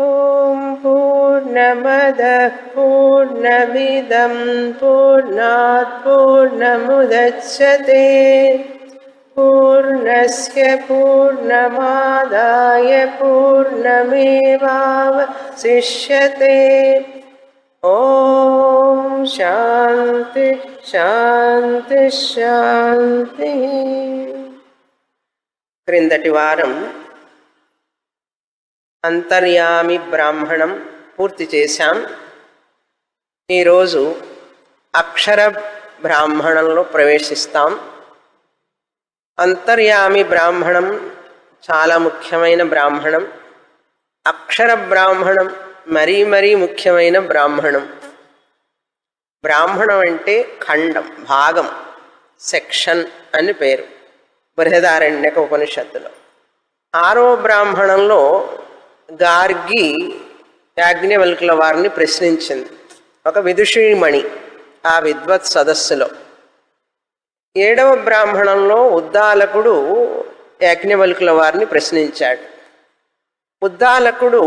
ఓం పూర్ణమదః పూర్ణమిదం పూర్ణాత్ పూర్ణముదచ్యతే పూర్ణస్య పూర్ణమాదాయ పూర్ణమేవావశిష్యతే. ఓం శాంతి శాంతి శాంతి. క్రిందటి వారం అంతర్యామి బ్రాహ్మణం పూర్తి చేశాం. ఈరోజు అక్షర బ్రాహ్మణంలో ప్రవేశిస్తాం. అంతర్యామి బ్రాహ్మణం చాలా ముఖ్యమైన బ్రాహ్మణం. అక్షర బ్రాహ్మణం మరీ మరీ ముఖ్యమైన బ్రాహ్మణం. బ్రాహ్మణం అంటే ఖండం, భాగం, సెక్షన్ అని పేరు బృహదారణ్యక ఉపనిషత్తులో. 6వ బ్రాహ్మణంలో గార్గి యాజ్ఞవల్కుల వారిని ప్రశ్నించింది, ఒక విదుషీమణి ఆ విద్వత్ సదస్సులో. 7వ బ్రాహ్మణంలో ఉద్దాలకుడు యాజ్ఞవల్కుల వారిని ప్రశ్నించాడు. ఉద్దాలకుడు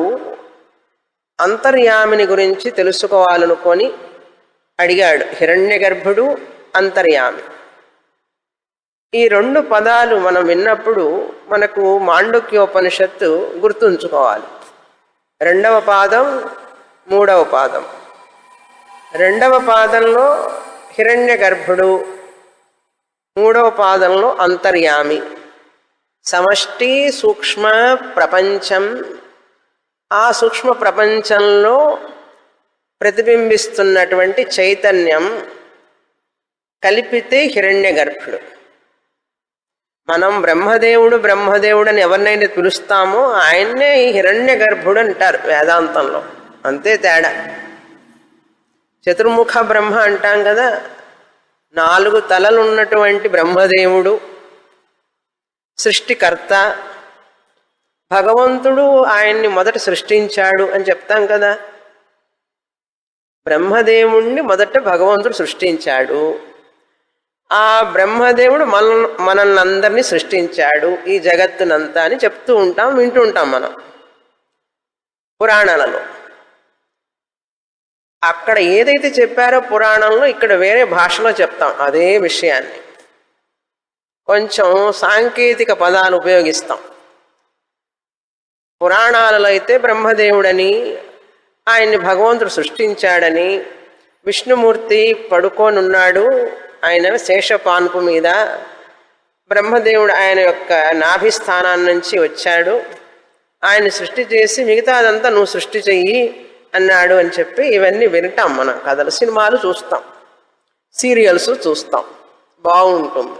అంతర్యామిని గురించి తెలుసుకోవాలనుకొని అడిగాడు. హిరణ్యగర్భుడు, అంతర్యామి. ఈ 2 పదాలు మనం విన్నప్పుడు మనకు మాండుక్యోపనిషత్తు గుర్తుంచుకోవాలి. 2వ పాదం, 3వ పాదం. 2వ పాదంలో హిరణ్యగర్భుడు, 3వ పాదంలో అంతర్యామి. సమష్టి సూక్ష్మ ప్రపంచం, ఆ సూక్ష్మ ప్రపంచంలో ప్రతిబింబిస్తున్నటువంటి చైతన్యం కలిపితే హిరణ్యగర్భుడు. మనం బ్రహ్మదేవుడు బ్రహ్మదేవుడు అని ఎవరినైనా పిలుస్తామో ఆయన్నే హిరణ్యగర్భుడు అంటారు వేదాంతంలో. అంతే తేడా. చతుర్ముఖ బ్రహ్మ అంటాం కదా, 4 తలలు ఉన్నటువంటి బ్రహ్మదేవుడు సృష్టికర్త. భగవంతుడు ఆయన్ని మొదట సృష్టించాడు అని చెప్తాం కదా. బ్రహ్మదేవుణ్ణి మొదట భగవంతుడు సృష్టించాడు. ఆ బ్రహ్మదేవుడు మనల్ని అందరినీ సృష్టించాడు, ఈ జగత్తునంతా అని చెప్తూ ఉంటాం, వింటూ ఉంటాం మనం పురాణాలలో. అక్కడ ఏదైతే చెప్పారో పురాణంలో ఇక్కడ వేరే భాషలో చెప్తాం అదే విషయాన్ని. కొంచెం సాంకేతిక పదాలు ఉపయోగిస్తాం. పురాణాలలో అయితే బ్రహ్మదేవుడని, ఆయన్ని భగవంతుడు సృష్టించాడని, విష్ణుమూర్తి పడుకోనున్నాడు ఆయన శేషపాన్పు మీద, బ్రహ్మదేవుడు ఆయన యొక్క నాభిస్థానాన్ని నుంచి వచ్చాడు, ఆయన సృష్టి చేసి మిగతాదంతా నువ్వు సృష్టి చెయ్యి అన్నాడు అని చెప్పి ఇవన్నీ వింటాం మనం. కథలు, సినిమాలు చూస్తాం, సీరియల్స్ చూస్తాం, బాగుంటుంది.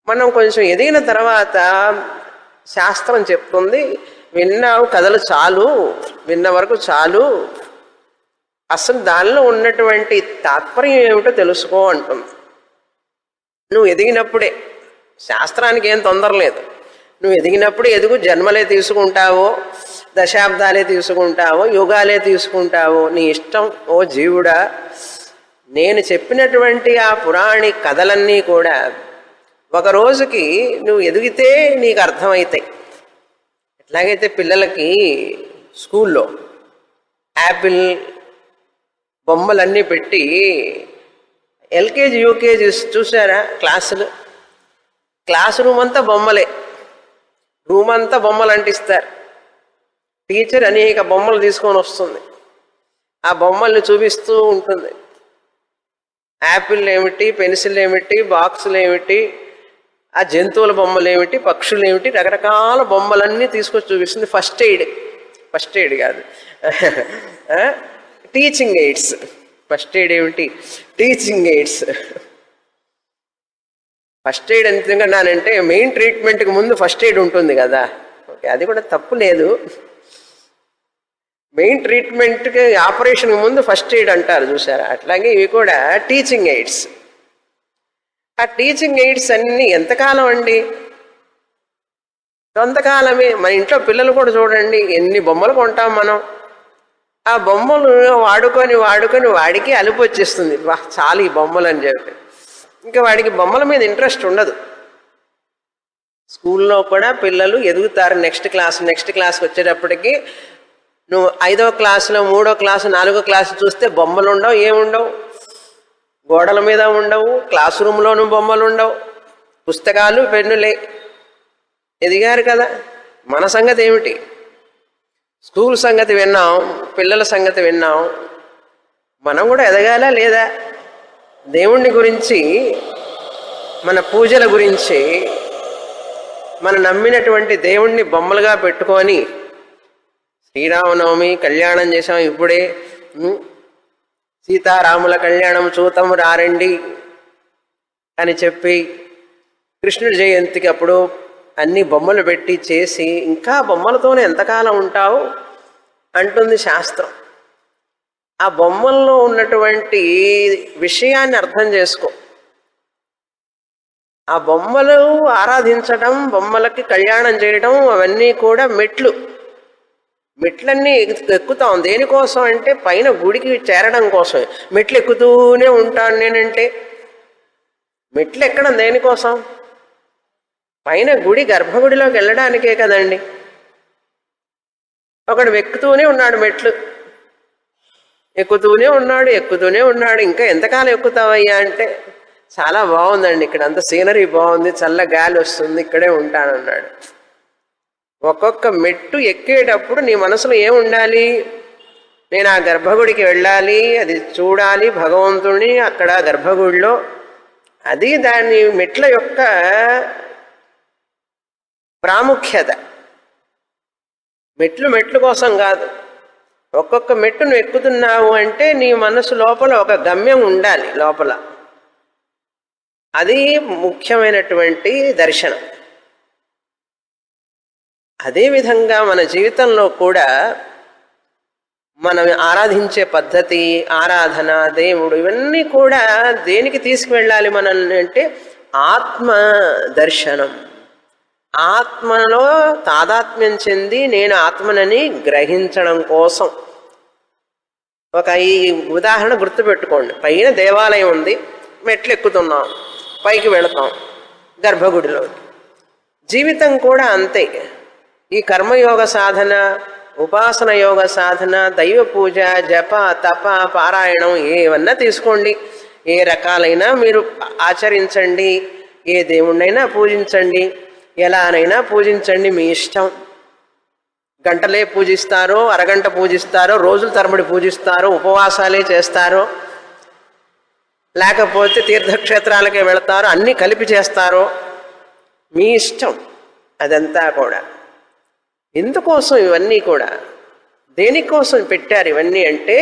మనం కొంచెం ఎదిగిన తర్వాత శాస్త్రం చెప్తుంది, విన్నావు కథలు చాలు, విన్న వరకు చాలు, అసలు దానిలో ఉన్నటువంటి తాత్పర్యం ఏమిటో తెలుసుకో అంటుంది. నువ్వు ఎదిగినప్పుడే, శాస్త్రానికి ఏం తొందర లేదు, నువ్వు ఎదిగినప్పుడు ఎదుగు. జన్మలే తీసుకుంటావో, దశాబ్దాలే తీసుకుంటావో, యుగాలే తీసుకుంటావో నీ ఇష్టం. ఓ జీవుడా, నేను చెప్పినటువంటి ఆ పురాణి కథలన్నీ కూడా ఒక రోజుకి నువ్వు ఎదిగితే నీకు అర్థమవుతాయి. ఎట్లాగైతే పిల్లలకి స్కూల్లో యాపిల్ బొమ్మలన్నీ పెట్టి, ఎల్కేజీ యూకేజీ చూసారా క్లాస్ రూమ్ అంతా బొమ్మలే, రూమ్ అంతా బొమ్మలు అంటిస్తారు. టీచర్ అనేక బొమ్మలు తీసుకొని వస్తుంది, ఆ బొమ్మల్ని చూపిస్తూ ఉంటుంది. యాపిల్ ఏమిటి, పెన్సిల్ ఏమిటి, బాక్సులు ఏమిటి, ఆ జంతువుల బొమ్మలు ఏమిటి, పక్షులు ఏమిటి, రకరకాల బొమ్మలన్నీ తీసుకొచ్చి చూపిస్తుంది. ఫస్ట్ ఎయిడ్ కాదు, టీచింగ్ ఎయిడ్స్. ఫస్ట్ ఎయిడ్ ఏమిటి, టీచింగ్ ఎయిడ్స్. ఫస్ట్ ఎయిడ్ ఎందుకన్నానంటే మెయిన్ ట్రీట్మెంట్కి ముందు ఫస్ట్ ఎయిడ్ ఉంటుంది కదా. ఓకే, అది కూడా తప్పు లేదు. మెయిన్ ట్రీట్మెంట్కి ఆపరేషన్కి ముందు ఫస్ట్ ఎయిడ్ అంటారు చూసారా, అట్లాగే ఇవి కూడా టీచింగ్ ఎయిడ్స్. ఆ టీచింగ్ ఎయిడ్స్ అన్నీ ఎంతకాలం అండి? కొంతకాలమే. మన ఇంట్లో పిల్లలు కూడా చూడండి, ఎన్ని బొమ్మలు కొంటాం మనం. ఆ బొమ్మలు వాడుకొని వాడికి అలుపు వచ్చేస్తుంది. వా, చాలు ఈ బొమ్మలు అని చెప్పి. ఇంకా వాడికి బొమ్మల మీద ఇంట్రెస్ట్ ఉండదు. స్కూల్లో కూడా పిల్లలు ఎదుగుతారు. నెక్స్ట్ క్లాస్కి వచ్చేటప్పటికి నువ్వు 5వ క్లాసులో 3వ క్లాసు 4వ క్లాసు చూస్తే బొమ్మలు ఉండవు, ఏముండవు, గోడల మీద ఉండవు, క్లాస్ రూమ్లోనూ బొమ్మలు ఉండవు, పుస్తకాలు పెన్నులే. ఎదిగారు కదా. మన సంగతి ఏమిటి? స్కూల్ సంగతి విన్నాం, పిల్లల సంగతి విన్నాం. మనం కూడా ఎదగాలా లేదా? దేవుణ్ణి గురించి, మన పూజల గురించి, మన నమ్మినటువంటి దేవుణ్ణి బొమ్మలుగా పెట్టుకొని శ్రీరామనవమి కళ్యాణం చేసాం, ఇప్పుడే సీతారాముల కళ్యాణం చూతం రారండి అని చెప్పి కృష్ణుడి జయంతికి అప్పుడు అన్ని బొమ్మలు పెట్టి చేసి ఇంకా బొమ్మలతోనే ఎంతకాలం ఉంటావు అంటుంది శాస్త్రం. ఆ బొమ్మల్లో ఉన్నటువంటి విషయాన్ని అర్థం చేసుకో. ఆ బొమ్మలు ఆరాధించడం, బొమ్మలకి కళ్యాణం చేయడం అవన్నీ కూడా మెట్లన్నీ ఎక్కుతాం. దేనికోసం అంటే పైన గుడికి చేరడం కోసం. మెట్లు ఎక్కుతూనే ఉంటాను నేనంటే మెట్లు ఎక్కడం దేనికోసం? పైన గుడి గర్భగుడిలోకి వెళ్ళడానికే కదండి. ఒకడు ఎక్కుతూనే ఉన్నాడు, మెట్లు ఎక్కుతూనే ఉన్నాడు. ఇంకా ఎంతకాలం ఎక్కుతావయ్యా అంటే చాలా బాగుందండి, ఇక్కడ అంత సీనరీ బాగుంది, చల్ల గాలి వస్తుంది, ఇక్కడే ఉంటానన్నాడు. ఒక్కొక్క మెట్టు ఎక్కేటప్పుడు నీ మనసులో ఏముండాలి? నేను ఆ గర్భగుడికి వెళ్ళాలి, అది చూడాలి భగవంతుడిని అక్కడ గర్భగుడిలో. అది దాని మెట్ల యొక్క ప్రాముఖ్యత. మెట్లు కోసం కాదు. ఒక్కొక్క మెట్టును ఎక్కుతున్నావు అంటే నీ మనసు లోపల ఒక గమ్యం ఉండాలి లోపల. అది ముఖ్యమైనటువంటి దర్శనం. అదేవిధంగా మన జీవితంలో కూడా మనం ఆరాధించే పద్ధతి, ఆరాధన, దేవుడు, ఇవన్నీ కూడా దేనికి తీసుకువెళ్ళాలి మనల్ని అంటే ఆత్మ దర్శనం. ఆత్మలో తాదాత్మ్యం చెంది నేను ఆత్మనని గ్రహించడం కోసం. ఈ ఉదాహరణ గుర్తుపెట్టుకోండి. పైన దేవాలయం ఉంది, మెట్లు ఎక్కుతున్నాం, పైకి వెళతాం గర్భగుడిలోకి. జీవితం కూడా అంతే. ఈ కర్మయోగ సాధన, ఉపాసన యోగ సాధన, దైవ పూజ, జప, తప, పారాయణం ఏమన్నా తీసుకోండి, ఏ రకాలైనా మీరు ఆచరించండి, ఏ దేవుణ్ణైనా పూజించండి, ఎలానైనా పూజించండి, మీ ఇష్టం. గంటలే పూజిస్తారో, అరగంట పూజిస్తారో, రోజుల తరబడి పూజిస్తారో, ఉపవాసాలే చేస్తారో, లేకపోతే తీర్థక్షేత్రాలకే వెళతారో, అన్నీ కలిపి చేస్తారో, మీ ఇష్టం. అదంతా కూడా ఎందుకోసం? ఇవన్నీ కూడా దేనికోసం పెట్టారు ఇవన్నీ అంటే,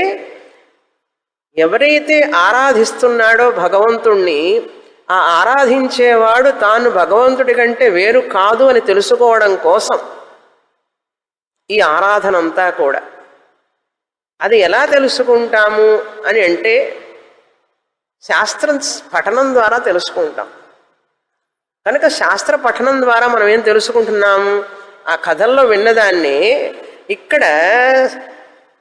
ఎవరైతే ఆరాధిస్తున్నాడో భగవంతుణ్ణి, ఆ ఆరాధించేవాడు తాను భగవంతుడి కంటే వేరు కాదు అని తెలుసుకోవడం కోసం ఈ ఆరాధన అంతా కూడా. అది ఎలా తెలుసుకుంటాము అని అంటే శాస్త్రం పఠనం ద్వారా తెలుసుకుంటాం. కనుక శాస్త్ర పఠనం ద్వారా మనం ఏం తెలుసుకుంటున్నాము? ఆ కథల్లో విన్నదాన్ని ఇక్కడ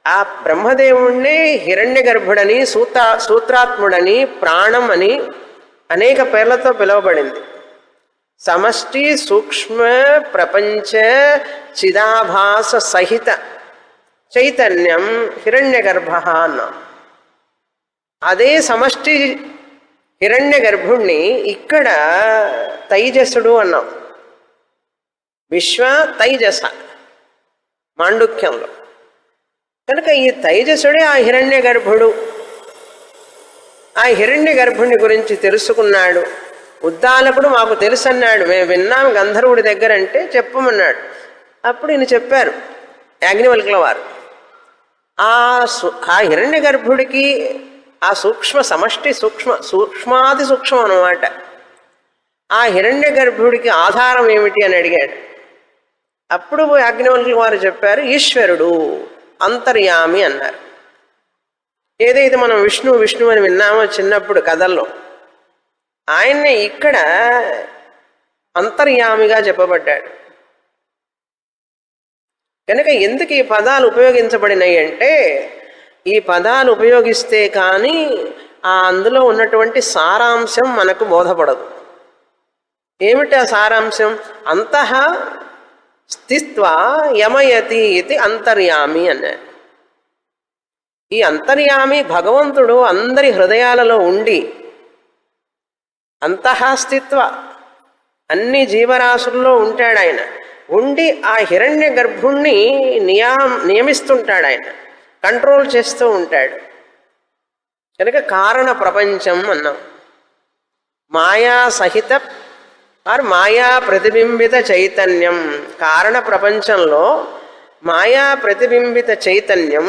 ఆ బ్రహ్మదేవుణ్ణి హిరణ్య గర్భుడని, సూత్రాత్ముడని, ప్రాణం అని అనేక పేర్లతో పిలువబడింది. సమష్టి సూక్ష్మ ప్రపంచ చిదాభాస సహిత చైతన్యం హిరణ్య గర్భ అన్నాం. అదే సమష్టి హిరణ్య గర్భుణ్ణి ఇక్కడ తైజసుడు అన్నాం. విశ్వ తైజస మాండుక్యంలో. కనుక ఈ తైజసుడే ఆ హిరణ్య గర్భుడు. ఆ హిరణ్య గర్భుని గురించి తెలుసుకున్నాడు. ఉద్దాలకుడు మాకు తెలుసు అన్నాడు, మేము విన్నాం గంధర్వుడి దగ్గర అంటే చెప్పమన్నాడు. అప్పుడు ఈయన చెప్పారు యాజ్ఞవల్కుల వారు. ఆ హిరణ్య గర్భుడికి ఆ సూక్ష్మ సమష్టి సూక్ష్మాది సూక్ష్మం అన్నమాట. ఆ హిరణ్య గర్భుడికి ఆధారం ఏమిటి అని అడిగాడు. అప్పుడు యాజ్ఞవల్కుల వారు చెప్పారు ఈశ్వరుడు, అంతర్యామి అన్నారు. ఏదైతే మనం విష్ణు అని విన్నామో చిన్నప్పుడు కథల్లో, ఆయన్నే ఇక్కడ అంతర్యామిగా చెప్పబడ్డాడు. కనుక ఎందుకు ఈ పదాలు ఉపయోగించబడినాయి అంటే, ఈ పదాలు ఉపయోగిస్తే కానీ అందులో ఉన్నటువంటి సారాంశం మనకు బోధపడదు. ఏమిటి ఆ సారాంశం? అంతః స్థిత్వా యమయతి ఇది అంతర్యామి అన్నాడు. ఈ అంతర్యామి భగవంతుడు అందరి హృదయాలలో ఉండి, అంతః స్థిత్వ అన్ని జీవరాశుల్లో ఉంటాడు ఆయన. ఉండి ఆ హిరణ్య గర్భుణ్ణి నియమిస్తుంటాడు ఆయన, కంట్రోల్ చేస్తూ ఉంటాడు. కనుక కారణ ప్రపంచం అన్నాం. మాయా సహిత మాయా ప్రతిబింబిత చైతన్యం. కారణ ప్రపంచంలో మాయా ప్రతిబింబిత చైతన్యం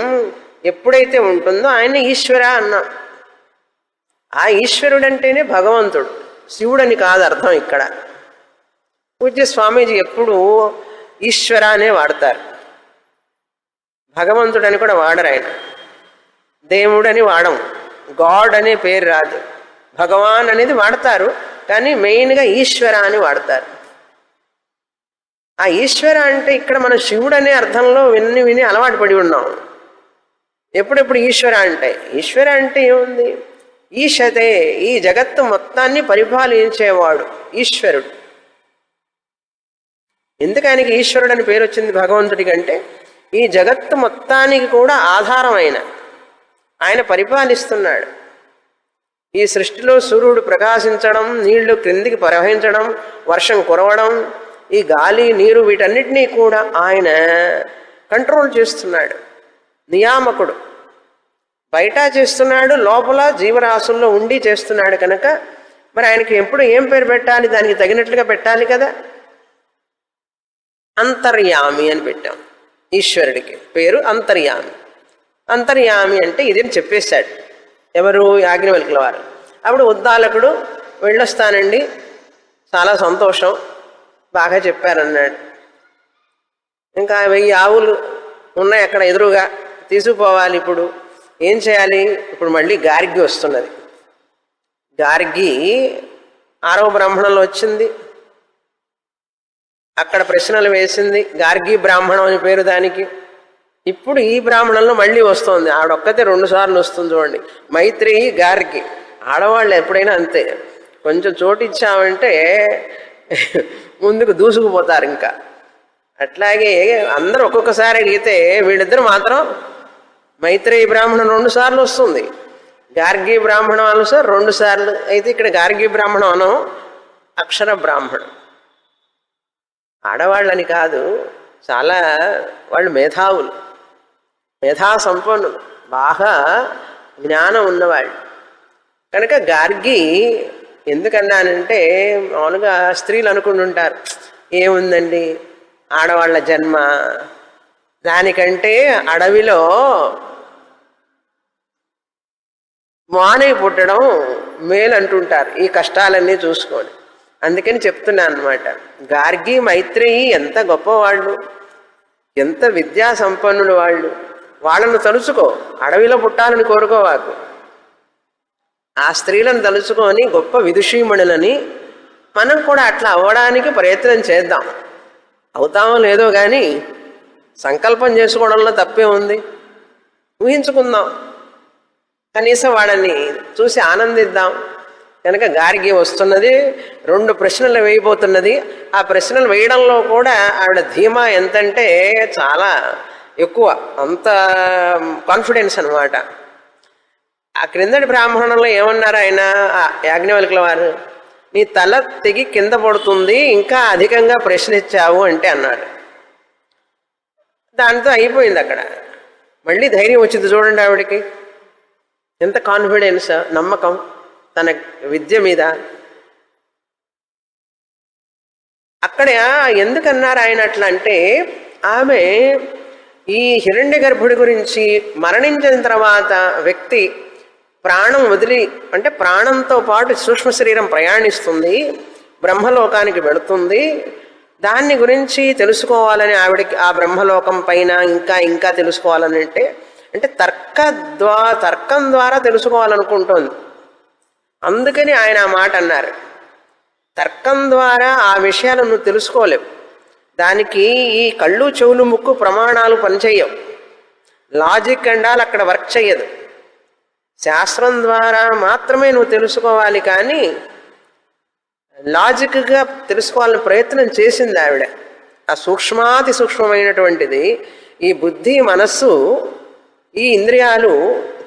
ఎప్పుడైతే ఉంటుందో ఆయన ఈశ్వర అన్నాం. ఆ ఈశ్వరుడంటేనే భగవంతుడు, శివుడని కాదు అర్థం ఇక్కడ. పూజ్య స్వామీజీ ఎప్పుడు ఈశ్వర అనే వాడతారు, భగవంతుడని కూడా వాడరు ఆయన. దేవుడని వాడం, గాడ్ అనే పేరు రాదు. భగవాన్ అనేది వాడతారు, కానీ మెయిన్గా ఈశ్వర అని వాడతారు. ఆ ఈశ్వర అంటే ఇక్కడ మనం శివుడు అనే అర్థంలో విని అలవాటు పడి ఉన్నాం. ఎప్పుడెప్పుడు ఈశ్వర అంటే, ఈశ్వర అంటే ఏముంది? ఈశతే, ఈ జగత్తు మొత్తాన్ని పరిపాలించేవాడు ఈశ్వరుడు. ఎందుకు ఆయనకి ఈశ్వరుడు అని పేరు వచ్చింది భగవంతుడికి అంటే, ఈ జగత్తు మొత్తానికి కూడా ఆధారమైన ఆయన పరిపాలిస్తున్నాడు. ఈ సృష్టిలో సూర్యుడు ప్రకాశించడం, నీళ్లు క్రిందికి ప్రవహించడం, వర్షం కురవడం, ఈ గాలి నీరు వీటన్నిటినీ కూడా ఆయన కంట్రోల్ చేస్తున్నాడు. నియామకుడు బయట చేస్తున్నాడు, లోపల జీవరాశుల్లో ఉండి చేస్తున్నాడు. కనుక మరి ఆయనకి ఎప్పుడు ఏం పేరు పెట్టాలి? దానికి తగినట్లుగా పెట్టాలి కదా. అంతర్యామి అని పెట్టాం. ఈశ్వరుడికి పేరు అంతర్యామి. అంతర్యామి అంటే ఇదేం చెప్పేశాడు ఎవరు? యాజ్ఞవల్కుల వారు. అప్పుడు ఉద్దాలకుడు వెళ్ళొస్తానండి, చాలా సంతోషం, బాగా చెప్పారన్నాడు. ఇంకా 1000 ఆవులు ఉన్నాయి అక్కడ ఎదురుగా, తీసుకుపోవాలి. ఇప్పుడు ఏం చేయాలి? ఇప్పుడు మళ్ళీ గార్గి వస్తున్నది. గార్గి 6వ బ్రాహ్మణంలో వచ్చింది, అక్కడ ప్రశ్నలు వేసింది. గార్గి బ్రాహ్మణం అని పేరు దానికి. ఇప్పుడు ఈ బ్రాహ్మణంలో మళ్ళీ వస్తుంది. ఆవిడొక్కతే 2 సార్లు వస్తుంది చూడండి. మైత్రేయి, గార్గి. ఆడవాళ్ళు ఎప్పుడైనా అంతే, కొంచెం చోటు ఇచ్చామంటే ముందుకు దూసుకుపోతారు. ఇంకా అట్లాగే అందరూ ఒక్కొక్కసారి అడిగితే వీళ్ళిద్దరు మాత్రం మైత్రేయి బ్రాహ్మణం 2 సార్లు వస్తుంది, గార్గి బ్రాహ్మణం అనుసార్ 2 సార్లు. అయితే ఇక్కడ గార్గి బ్రాహ్మణం అనం, అక్షర బ్రాహ్మణం. ఆడవాళ్ళని కాదు, చాలా వాళ్ళు మేధావులు, మేధా సంపన్నులు, బాగా జ్ఞానం ఉన్నవాళ్ళు. కనుక గార్గి ఎందుకన్నానంటే, మామూలుగా స్త్రీలు అనుకుంటుంటారు ఏముందండి ఆడవాళ్ళ జన్మ, దానికంటే అడవిలో మానవి పుట్టడం మేలు అంటుంటారు ఈ కష్టాలన్నీ చూసుకొని. అందుకని చెప్తున్నాను అనమాట. గార్గి మైత్రేయి ఎంత గొప్పవాళ్ళు, ఎంత విద్యా సంపన్నులు వాళ్ళు. వాళ్ళను తలుచుకో, అడవిలో పుట్టాలని కోరుకోవాకు. ఆ స్త్రీలను తలుచుకొని గొప్ప విదుషీమణులని మనం కూడా అట్లా అవ్వడానికి ప్రయత్నం చేద్దాం. అవుతామో లేదో కానీ సంకల్పం చేసుకోవడంలో తప్పే ఉంది. ఊహించుకుందాం, కనీసం వాళ్ళని చూసి ఆనందిద్దాం. కనుక గార్గి వస్తున్నది, 2 ప్రశ్నలు వేయబోతున్నది. ఆ ప్రశ్నలు వేయడంలో కూడా ఆవిడ ధీమా ఎంతంటే చాలా ఎక్కువ, అంత కాన్ఫిడెన్స్ అనమాట. ఆ క్రిందటి బ్రాహ్మణంలో ఏమన్నారు ఆయన, యాజ్ఞవల్కుల వారు, నీ తల తెగి కింద పడుతుంది, ఇంకా అధికంగా ప్రశ్నించావు అంటే అన్నాడు. దాంతో అయిపోయింది అక్కడ. మళ్ళీ ధైర్యం వచ్చింది చూడండి ఆవిడకి, ఎంత కాన్ఫిడెన్స్, నమ్మకం తన విద్య మీద. అక్కడ ఎందుకన్నారు ఆయన అట్లా అంటే, ఆమె ఈ హిరణ్య గర్భుడి గురించి మరణించిన తర్వాత వ్యక్తి ప్రాణం వదిలి, అంటే ప్రాణంతో పాటు సూక్ష్మ శరీరం ప్రయాణిస్తుంది, బ్రహ్మలోకానికి వెళుతుంది. దాన్ని గురించి తెలుసుకోవాలని ఆవిడకి ఆ బ్రహ్మలోకం పైన ఇంకా ఇంకా తెలుసుకోవాలని అంటే తర్కం ద్వారా తెలుసుకోవాలనుకుంటోంది. అందుకని ఆయన ఆ మాట అన్నారు. తర్కం ద్వారా ఆ విషయాలను నువ్వు తెలుసుకోలేవు, దానికి ఈ కళ్ళు చెవులు ముక్కు ప్రమాణాలు పనిచేయవు, లాజిక్ అండాలి అక్కడ వర్క్ చేయదు. శాస్త్రం ద్వారా మాత్రమే నువ్వు తెలుసుకోవాలి. కానీ లాజిక్గా తెలుసుకోవాలని ప్రయత్నం చేసింది ఆవిడ. ఆ సూక్ష్మాతి సూక్ష్మమైనటువంటిది ఈ బుద్ధి, మనస్సు, ఈ ఇంద్రియాలు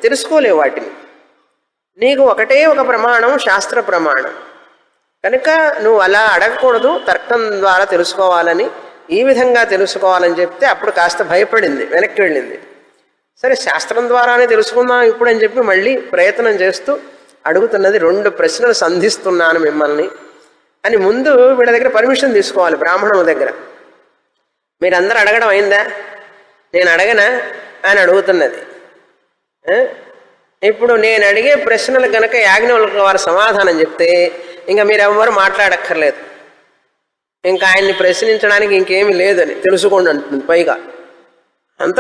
తెలుసుకోలేవు వాటిని. నీకు ఒకటే ఒక ప్రమాణం, శాస్త్ర ప్రమాణం. కనుక నువ్వు అలా అడగకూడదు, తర్కం ద్వారా తెలుసుకోవాలని, ఈ విధంగా తెలుసుకోవాలని చెప్తే అప్పుడు కాస్త భయపడింది, వెనక్కి వెళ్ళింది. సరే శాస్త్రం ద్వారానే తెలుసుకుందాం ఇప్పుడు అని చెప్పి మళ్ళీ ప్రయత్నం చేస్తూ అడుగుతున్నది. 2 ప్రశ్నలు సంధిస్తున్నాను మిమ్మల్ని అని ముందు వీళ్ళ దగ్గర పర్మిషన్ తీసుకోవాలి, బ్రాహ్మణుల దగ్గర. మీరందరూ అడగడం అయిందా, నేను అడగనా అని అడుగుతున్నది. ఇప్పుడు నేను అడిగే ప్రశ్నలు కనుక యాజ్ఞవల్క్య వారు సమాధానం చెప్తే ఇంకా మీరెవ్వరు మాట్లాడక్కర్లేదు, ఇంకా ఆయన్ని ప్రశ్నించడానికి ఇంకేమీ లేదని తెలుసుకోండి అంటుంది. పైగా అంత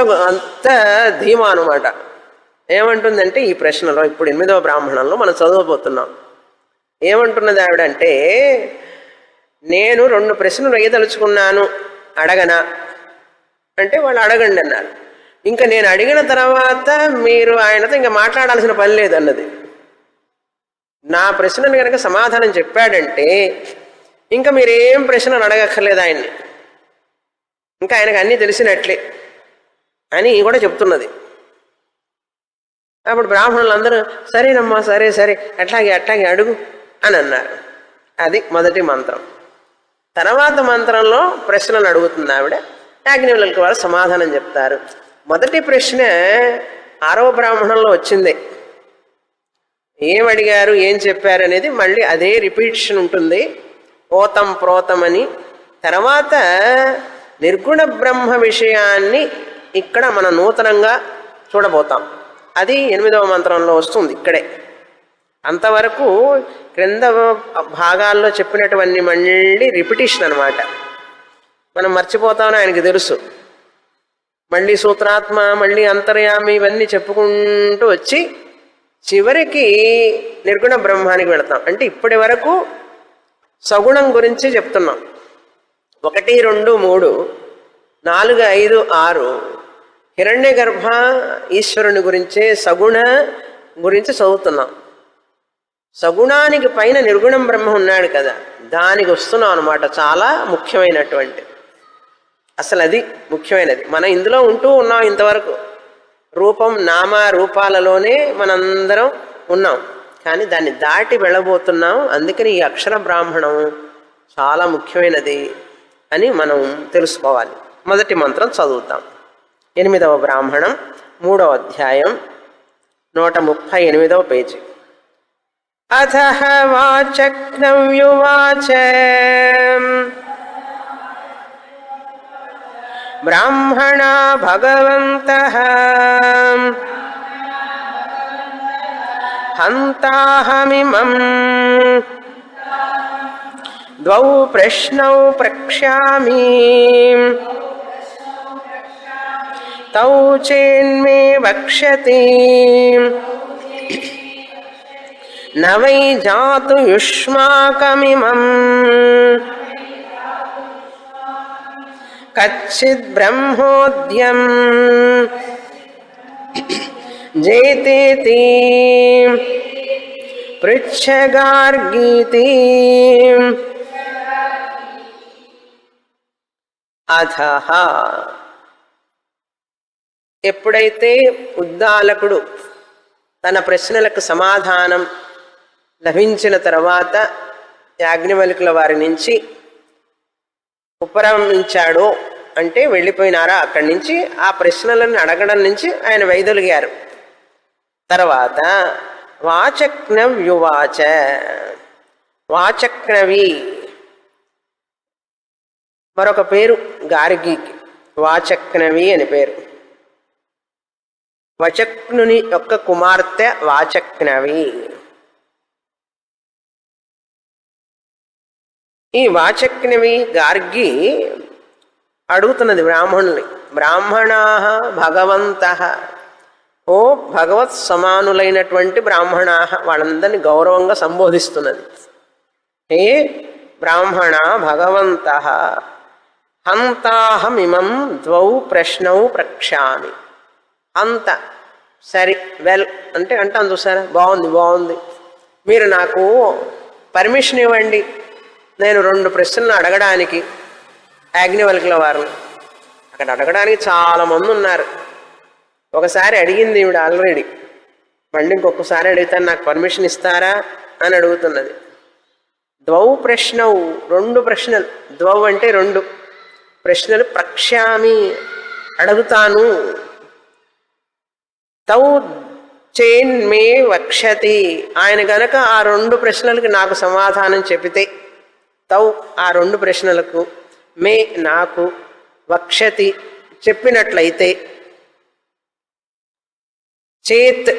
ధీమా అనమాట. ఏమంటుందంటే ఈ ప్రశ్నలో, ఇప్పుడు 8వ బ్రాహ్మణంలో మనం చదవబోతున్నాం. ఏమంటున్నది ఆవిడంటే, నేను 2 ప్రశ్నలు వేయదలుచుకున్నాను, అడగనా అంటే వాళ్ళు అడగండి అన్నారు. ఇంకా నేను అడిగిన తర్వాత మీరు ఆయనతో ఇంకా మాట్లాడాల్సిన పని లేదన్నది. నా ప్రశ్నను కనుక సమాధానం చెప్పాడంటే ఇంకా మీరేం ప్రశ్నలు అడగక్కర్లేదు ఆయన్ని, ఇంకా ఆయనకు అన్నీ తెలిసినట్లే అని కూడా చెప్తున్నది. అప్పుడు బ్రాహ్మణులందరూ సరేనమ్మా, సరే సరే అట్లాగే అట్లాగే అడుగు అని అన్నారు. అది మొదటి మంత్రం. తర్వాత మంత్రంలో ప్రశ్నలు అడుగుతుంది ఆవిడ. యాజ్ఞవల్క్య వారు సమాధానం చెప్తారు. మొదటి ప్రశ్న 6వ బ్రాహ్మణంలో వచ్చింది. ఏం అడిగారు, ఏం చెప్పారు అనేది మళ్ళీ అదే రిపీటిషన్ ఉంటుంది, ఓతం ప్రోతం అని. తర్వాత నిర్గుణ బ్రహ్మ విషయాన్ని ఇక్కడ మనం నూతనంగా చూడబోతాం. అది 8వ మంత్రంలో వస్తుంది ఇక్కడే. అంతవరకు క్రింద భాగాల్లో చెప్పినటువంటి మళ్ళీ రిపిటిషన్ అనమాట. మనం మర్చిపోతామని ఆయనకి తెలుసు. మళ్ళీ సూత్రాత్మ, మళ్ళీ అంతర్యామి, ఇవన్నీ చెప్పుకుంటూ వచ్చి చివరికి నిర్గుణ బ్రహ్మానికి వెళతాం. అంటే ఇప్పటి వరకు సగుణం గురించి చెప్తున్నాం. 1, 2, 3, 4, 5, 6 హిరణ్య గర్భ ఈశ్వరుని గురించే సగుణ గురించి చదువుతున్నాం. సగుణానికి పైన నిర్గుణం బ్రహ్మ ఉన్నాడు కదా, దానికి వస్తున్నాం అనమాట. చాలా ముఖ్యమైనటువంటి, అసలు అది ముఖ్యమైనది. మనం ఇందులో ఉంటూ ఉన్నాం ఇంతవరకు. రూపం, నామ రూపాలలోనే మనందరం ఉన్నాం, కానీ దాన్ని దాటి వెళ్ళబోతున్నాం. అందుకని ఈ అక్షర బ్రాహ్మణం చాలా ముఖ్యమైనది అని మనం తెలుసుకోవాలి. మొదటి మంత్రం చదువుతాం. 8వ బ్రాహ్మణం 3వ అధ్యాయం 138వ పేజీ. అథః వాచక్నవ్యువాచ బ్రాహ్మణా భగవంతః హంతాహమిమం ద్వౌ ప్రశ్నౌ ప్రక్ష్యామి తౌ చేన్మే వక్ష్యతి న వై జాతు యుష్మాకమిమం కచ్చిద్ బ్రహ్మోద్యం జేతేతి పృచ్ఛగార్గీతి. అథః ఎప్పుడైతే ఉద్దాలకుడు తన ప్రశ్నలకు సమాధానం లభించిన తర్వాత యాజ్ఞవల్కుల వారి నుంచి ఉపరమించాడో అంటే వెళ్ళిపోయినారా అక్కడి నుంచి, ఆ ప్రశ్నలను అడగడం నుంచి ఆయన వైదొలిగారు. తర్వాత వాచక్నవ్యువాచ, వాచక్నవి మరొక పేరు గార్గీకి, వాచక్నవి అని పేరు. వచక్నుని యొక్క కుమార్తె వాచక్నవి. ఈ వాచక్నవి గార్గి అడుగుతున్నది బ్రాహ్మణుల్ని, బ్రాహ్మణా భగవంతః, ఓ భగవత్ సమానులైనటువంటి బ్రాహ్మణా, వాళ్ళందరినీ గౌరవంగా సంబోధిస్తున్నది. హే బ్రాహ్మణ భగవంతః హంతాహమిమం ద్వౌ ప్రశ్నౌ ప్రక్ష్యామి. అంత సరే, వెల్ అంటే అంటాను చూసారా, బాగుంది బాగుంది, మీరు నాకు పర్మిషన్ ఇవ్వండి, నేను 2 ప్రశ్నలు అడగడానికి యాజ్ఞవల్కుల వారిని, అక్కడ అడగడానికి చాలామంది ఉన్నారు. ఒకసారి అడిగింది ఈవిడ ఆల్రెడీ, మళ్ళీ ఇంకొకసారి అడిగితే నాకు పర్మిషన్ ఇస్తారా అని అడుగుతున్నది. ద్వౌ ప్రశ్నవు, 2 ప్రశ్నలు. ద్వౌ అంటే 2 ప్రశ్నలు. ప్రక్ష్యామి అడుగుతాను. తౌ చేన్మే వక్షతి, ఆయన గనక ఆ 2 ప్రశ్నలకి నాకు సమాధానం చెబితే, తౌ ఆ 2 ప్రశ్నలకు, మే నాకు, వక్షతి చెప్పినట్లయితే, చేత్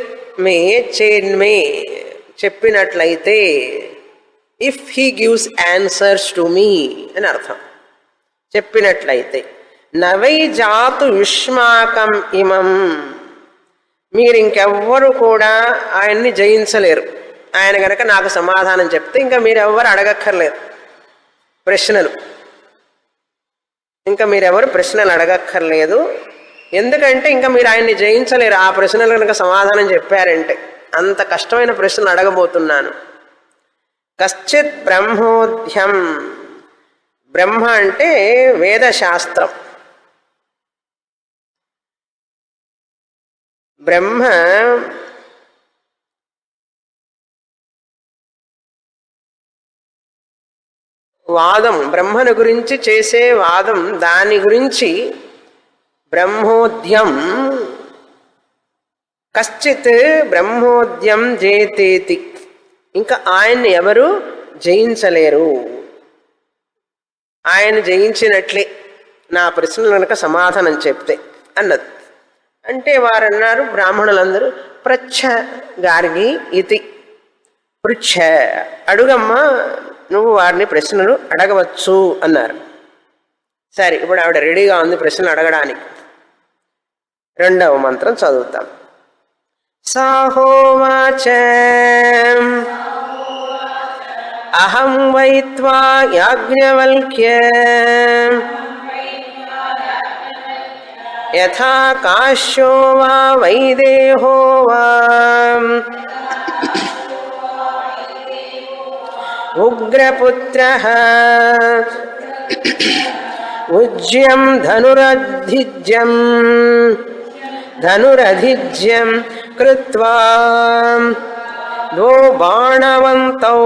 మే చేన్మే చెప్పినట్లయితే, if he gives answers to me అని అర్థం. చెప్పినట్లయితే, నవై జాతు యుష్మాకం ఇమం, మీరు ఇంకెవ్వరు కూడా ఆయన్ని జయించలేరు. ఆయన గనక నాకు సమాధానం చెప్తే ఇంకా మీరెవ్వరు అడగక్కర్లేదు ప్రశ్నలు, ఇంకా మీరెవరు ప్రశ్నలు అడగక్కర్లేదు. ఎందుకంటే ఇంకా మీరు ఆయన్ని జయించలేరు ఆ ప్రశ్నలు కనుక సమాధానం చెప్పారంటే. అంత కష్టమైన ప్రశ్నలు అడగబోతున్నాను. కశ్చిత్ బ్రహ్మోధ్యం, బ్రహ్మ అంటే వేదశాస్త్రం. బ్రహ్మ వాదం, బ్రహ్మను గురించి చేసే వాదం, దాని గురించి బ్రహ్మోద్యం. కశ్చిత్ బ్రహ్మోద్యం జేతేతి, ఇంకా ఆయన్ని ఎవరు జయించలేరు. ఆయన జయించినట్లే నా ప్రశ్నలు కనుక సమాధానం చెప్తే అన్నది. అంటే వారన్నారు బ్రాహ్మణులందరూ, పృచ్ఛ గార్గి ఇది, పృచ్ఛ అడుగమ్మా, నువ్వు వారిని ప్రశ్నలు అడగవచ్చు అన్నారు. సరే, ఇప్పుడు ఆవిడ రెడీగా ఉంది ప్రశ్నలు అడగడానికి. 2వ మంత్రం చదువుతాం. సాహోవాచ అహం వైత్వా యాజ్ఞవల్క్య యథా కాశ్యో వా వైదేహో వా ఉగ్రపుత్రః ఉజ్యం ధనురధిజ్యం కృత్వా ద్వౌ బాణవంతౌ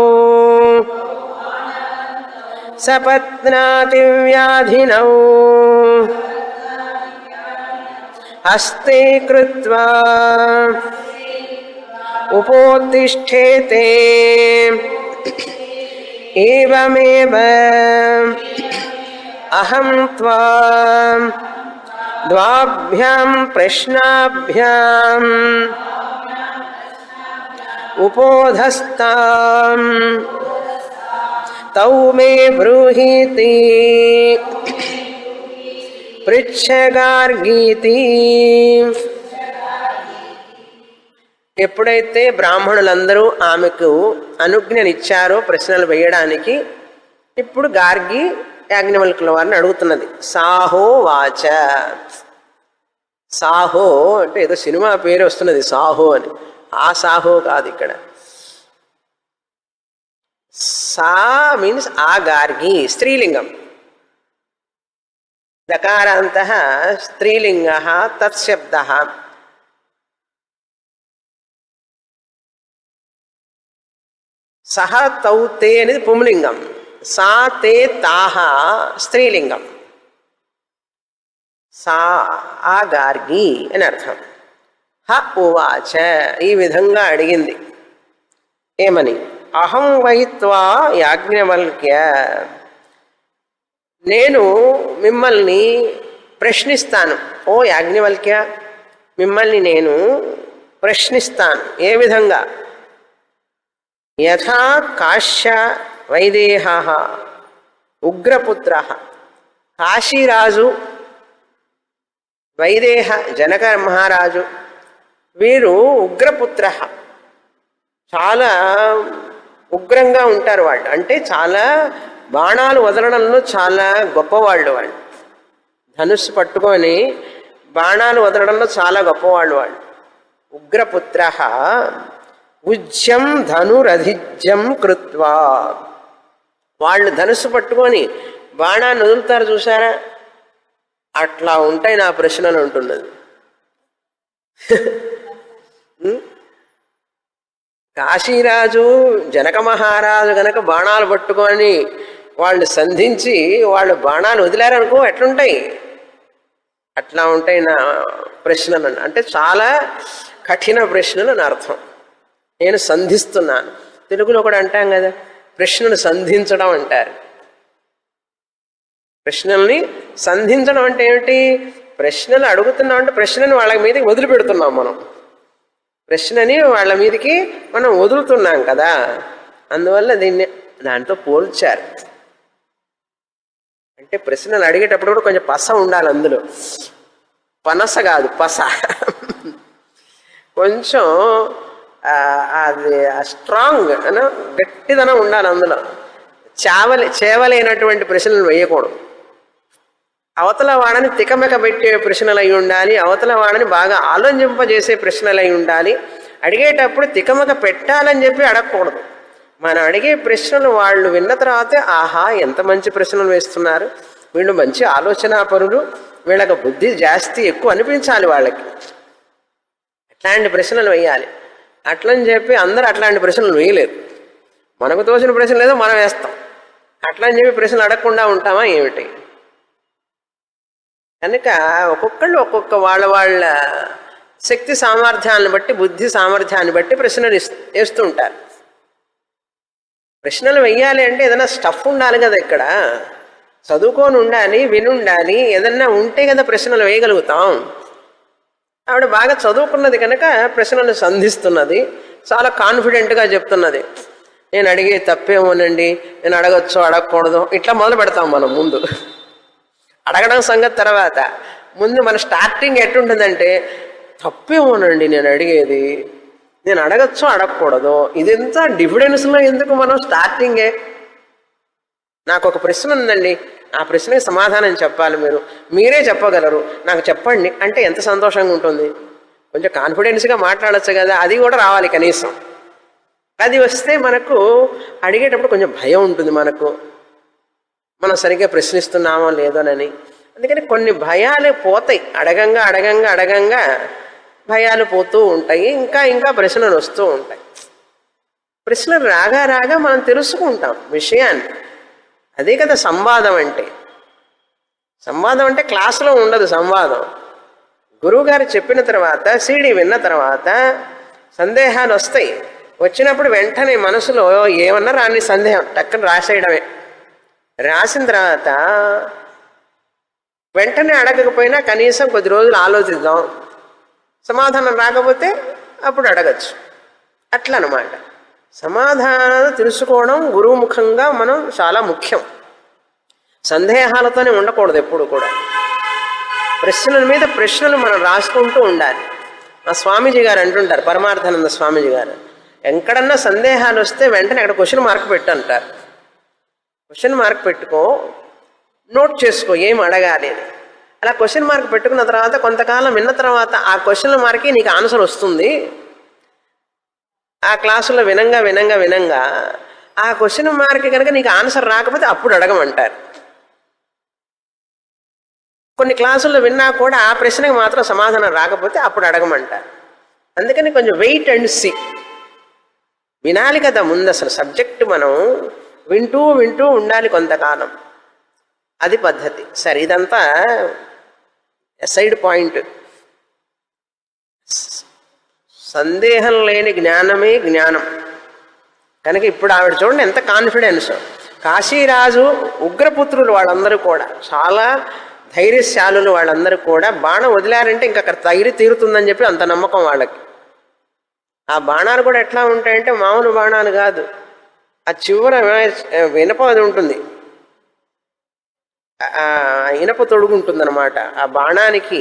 సపత్నాతి వ్యాధినౌ హస్తే కృత్వా ఉపోత్తిష్ఠేతే ఏవమేవ అహం త్వాం ద్వాభ్యాం ప్రశ్నాభ్యాం ఉపోధస్తాం తౌ మే బ్రూహీతి పృచ్ఛగార్గీతి. ఎప్పుడైతే బ్రాహ్మణులందరూ ఆమెకు అనుజ్ఞనిచ్చారో ప్రశ్నలు వేయడానికి, ఇప్పుడు గార్గి యాజ్ఞవల్కుల వారిని అడుగుతున్నది. సాహో వాచ. సాహో అంటే ఏదో సినిమా పేరు వస్తున్నది సాహో అని, ఆ సాహో కాదు ఇక్కడ. సా మీన్స్ ఆ గార్గి, స్త్రీలింగం. దకారాంతః స్త్రీలింగః తత్శబ్దః. సహ తౌ తే అనేది పుంలింగం, సా తే తాహ స్త్రీలింగం. సా ఆ గార్గి అని అర్థం. హ ఉవాచ ఈ విధంగా అడిగింది. ఏమని? అహం వైత్వా యాజ్ఞవల్క్య, నేను మిమ్మల్ని ప్రశ్నిస్తాను. ఓ యాజ్ఞవల్క్య, మిమ్మల్ని నేను ప్రశ్నిస్తాను. ఏ విధంగా? యథా కాశ్య వైదేహ ఉగ్రపుత్ర, కాశీరాజు, వైదేహ జనక మహారాజు, వీరు ఉగ్రపుత్ర, చాలా ఉగ్రంగా ఉంటారు వాళ్ళు. అంటే చాలా బాణాలు వదలడంలో చాలా గొప్పవాళ్ళు వాళ్ళు. ధనుస్సు పట్టుకొని బాణాలు వదలడంలో చాలా గొప్పవాళ్ళు వాళ్ళు. ఉగ్రపుత్ర ఉజ్యం ధనురధిజ్యం కృత్వా, వాళ్ళు ధనుస్సు పట్టుకొని బాణాన్ని వదులుతారు చూసారా, అట్లా ఉంటాయి నా ప్రశ్నలు ఉంటున్నది. కాశీరాజు జనక మహారాజు గనక బాణాలు పట్టుకొని వాళ్ళు సంధించి వాళ్ళు బాణాలు వదిలారనుకో ఎట్లుంటాయి, అట్లా ఉంటాయి నా ప్రశ్నలు. అంటే చాలా కఠిన ప్రశ్నలు అని అర్థం. నేను సంధిస్తున్నాను. తెలుగులో కూడా అంటాం కదా, ప్రశ్నలు సంధించడం అంటారు. ప్రశ్నల్ని సంధించడం అంటే ఏమిటి? ప్రశ్నలు అడుగుతున్నాం అంటే ప్రశ్నని వాళ్ళ మీదకి వదిలిపెడుతున్నాం మనం. ప్రశ్నని వాళ్ళ మీదకి మనం వదులుతున్నాం కదా, అందువల్ల దీన్ని దాంతో పోల్చారు. అంటే ప్రశ్నలు అడిగేటప్పుడు కూడా కొంచెం పస ఉండాలి అందులో. పనస కాదు, పస. కొంచెం అది స్ట్రాంగ్ అన గట్టిదనం ఉండాలి అందులో. చేవలేనటువంటి ప్రశ్నలు వేయకూడదు. అవతల వాడని తికమక పెట్టే ప్రశ్నలు అయి ఉండాలి. అవతల వాడని బాగా ఆలోచింపజేసే ప్రశ్నలు అయి ఉండాలి. అడిగేటప్పుడు తికమక పెట్టాలని చెప్పి అడగకూడదు. మనం అడిగే ప్రశ్నలు వాళ్ళు విన్న తర్వాతే ఆహా ఎంత మంచి ప్రశ్నలు వేస్తున్నారు, వీళ్ళు మంచి ఆలోచనాపరులు, వీళ్ళకి బుద్ధి జాస్తి ఎక్కువ అనిపించాలి వాళ్ళకి. అట్లాంటి ప్రశ్నలు వేయాలి. అట్లని చెప్పి అందరూ అట్లాంటి ప్రశ్నలు వేయలేరు. మనకు తోచిన ప్రశ్నలు ఏదో మనం వేస్తాం. అట్లని చెప్పి ప్రశ్నలు అడగకుండా ఉంటామా ఏమిటి? కనుక ఒక్కొక్కళ్ళు ఒక్కొక్క వాళ్ళ శక్తి సామర్థ్యాలను బట్టి, బుద్ధి సామర్థ్యాన్ని బట్టి ప్రశ్నలు వేస్తూ ఉంటారు. ప్రశ్నలు వెయ్యాలి అంటే ఏదైనా స్టఫ్ ఉండాలి కదా, ఇక్కడ చదువుకొని ఉండాలి, వినుండాలి, ఏదన్నా ఉంటే కదా ప్రశ్నలు వేయగలుగుతాం. ఆవిడ బాగా చదువుకున్నది కనుక ప్రశ్నలు సంధిస్తున్నది, చాలా కాన్ఫిడెంట్గా చెప్తున్నది. నేను అడిగే తప్పేమోనండి, నేను అడగచ్చో అడగకూడదు ఇట్లా మొదలు పెడతాం మనం. ముందు అడగడం సంగతి తర్వాత, ముందు మన స్టార్టింగ్ ఎట్టుంటుందంటే తప్పేమోనండి నేను అడిగేది, నేను అడగచ్చో అడగకూడదు, ఇదంతా డిఫిడెన్స్లో ఎందుకు మనం స్టార్టింగే. నాకు ఒక ప్రశ్న ఉందండి, ఆ ప్రశ్నకి సమాధానం చెప్పాలి, మీరే చెప్పగలరు, నాకు చెప్పండి అంటే ఎంత సంతోషంగా ఉంటుంది. కొంచెం కాన్ఫిడెన్స్గా మాట్లాడచ్చు కదా, అది కూడా రావాలి కనీసం. అది వస్తే మనకు అడిగేటప్పుడు కొంచెం భయం ఉంటుంది మనకు, మనం సరిగ్గా ప్రశ్నిస్తున్నామో లేదోనని. అందుకని కొన్ని భయాలు పోతాయి. అడగంగా అడగంగా అడగంగా భయాలు పోతూ ఉంటాయి, ఇంకా ఇంకా ప్రశ్నలు వస్తూ ఉంటాయి. ప్రశ్నలు రాగా రాగా మనం తెలుసుకుంటాం విషయాన్ని. అదే కదా సంవాదం అంటే. సంవాదం అంటే క్లాసులో ఉండదు సంవాదం. గురువుగారు చెప్పిన తర్వాత, సీడీ విన్న తర్వాత సందేహాలు వస్తాయి. వచ్చినప్పుడు వెంటనే మనసులో ఏమన్నా రాని సందేహం టక్కన రాసేయడమే. రాసిన తర్వాత వెంటనే అడగకపోయినా కనీసం కొద్ది రోజులు ఆలోచిద్దాం, సమాధానం రాకపోతే అప్పుడు అడగచ్చు. అట్లా అన్నమాట. సమాధానాలు తెలుసుకోవడం గురుముఖంగా మనం చాలా ముఖ్యం. సందేహాలతోనే ఉండకూడదు ఎప్పుడు కూడా. ప్రశ్నల మీద ప్రశ్నలు మనం రాసుకుంటూ ఉండాలి. మా స్వామీజీ గారు అంటుంటారు, పరమార్థానంద స్వామీజీ గారు, ఎక్కడన్నా సందేహాలు వస్తే వెంటనే అక్కడ క్వశ్చన్ మార్క్ పెట్టు అంటారు. క్వశ్చన్ మార్క్ పెట్టుకో, నోట్ చేసుకో ఏం అడగాలి అని. అలా క్వశ్చన్ మార్క్ పెట్టుకున్న తర్వాత కొంతకాలం విన్న తర్వాత ఆ క్వశ్చన్ మార్క్కి నీకు ఆన్సర్ వస్తుంది. ఆ క్లాసులో వినంగా వినంగా వినంగా ఆ క్వశ్చన్ మార్క్ కనుక నీకు ఆన్సర్ రాకపోతే అప్పుడు అడగమంటారు. కొన్ని క్లాసుల్లో విన్నా కూడా ఆ ప్రశ్నకి మాత్రం సమాధానం రాకపోతే అప్పుడు అడగమంటారు. అందుకని కొంచెం వెయిట్ అండ్ సీ. వినాలి కదా ముందు, అసలు సబ్జెక్ట్ మనం వింటూ వింటూ ఉండాలి కొంతకాలం. అది పద్ధతి. సరే, ఇదంతా సైడ్ పాయింట్. సందేహం లేని జ్ఞానమే జ్ఞానం. కనుక ఇప్పుడు ఆవిడ చూడండి ఎంత కాన్ఫిడెన్స్. కాశీరాజు ఉగ్రపుత్రులు వాళ్ళందరూ కూడా చాలా ధైర్యశాలులు. వాళ్ళందరూ కూడా బాణం వదిలారంటే ఇంకా అక్కడ తీరుతుందని చెప్పి అంత నమ్మకం వాళ్ళకి. ఆ బాణాలు కూడా ఎట్లా ఉంటాయంటే మామూలు బాణాలు కాదు. ఆ చివర ఇనపది ఉంటుంది, ఇనప తొడుగు ఉంటుందన్నమాట. ఆ బాణానికి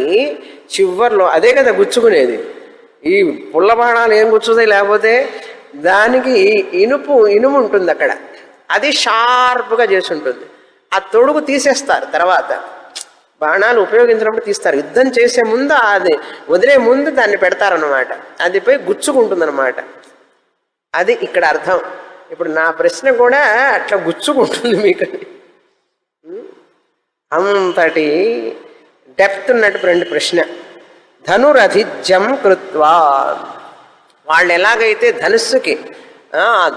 చివర్లో అదే కదా గుచ్చుకునేది. ఈ పుల్ల బాణాలు ఏం గుచ్చుతాయి, లేకపోతే దానికి ఇనుము ఉంటుంది అక్కడ, అది షార్ప్గా చేసి ఉంటుంది. ఆ తొడుగు తీసేస్తారు తర్వాత, బాణాలు ఉపయోగించినప్పుడు తీస్తారు. యుద్ధం చేసే ముందు అది వదిలే ముందు దాన్ని పెడతారన్నమాట. అది పోయి గుచ్చుకుంటుందన్నమాట. అది ఇక్కడ అర్థం. ఇప్పుడు నా ప్రశ్న కూడా అట్లా గుచ్చుకుంటుంది మీకు. అంతటి డెప్త్ ఉన్నటువంటి ప్రశ్న. ధనురధిజ్యం కృత్వా, వాళ్ళు ఎలాగైతే ధనుస్సుకి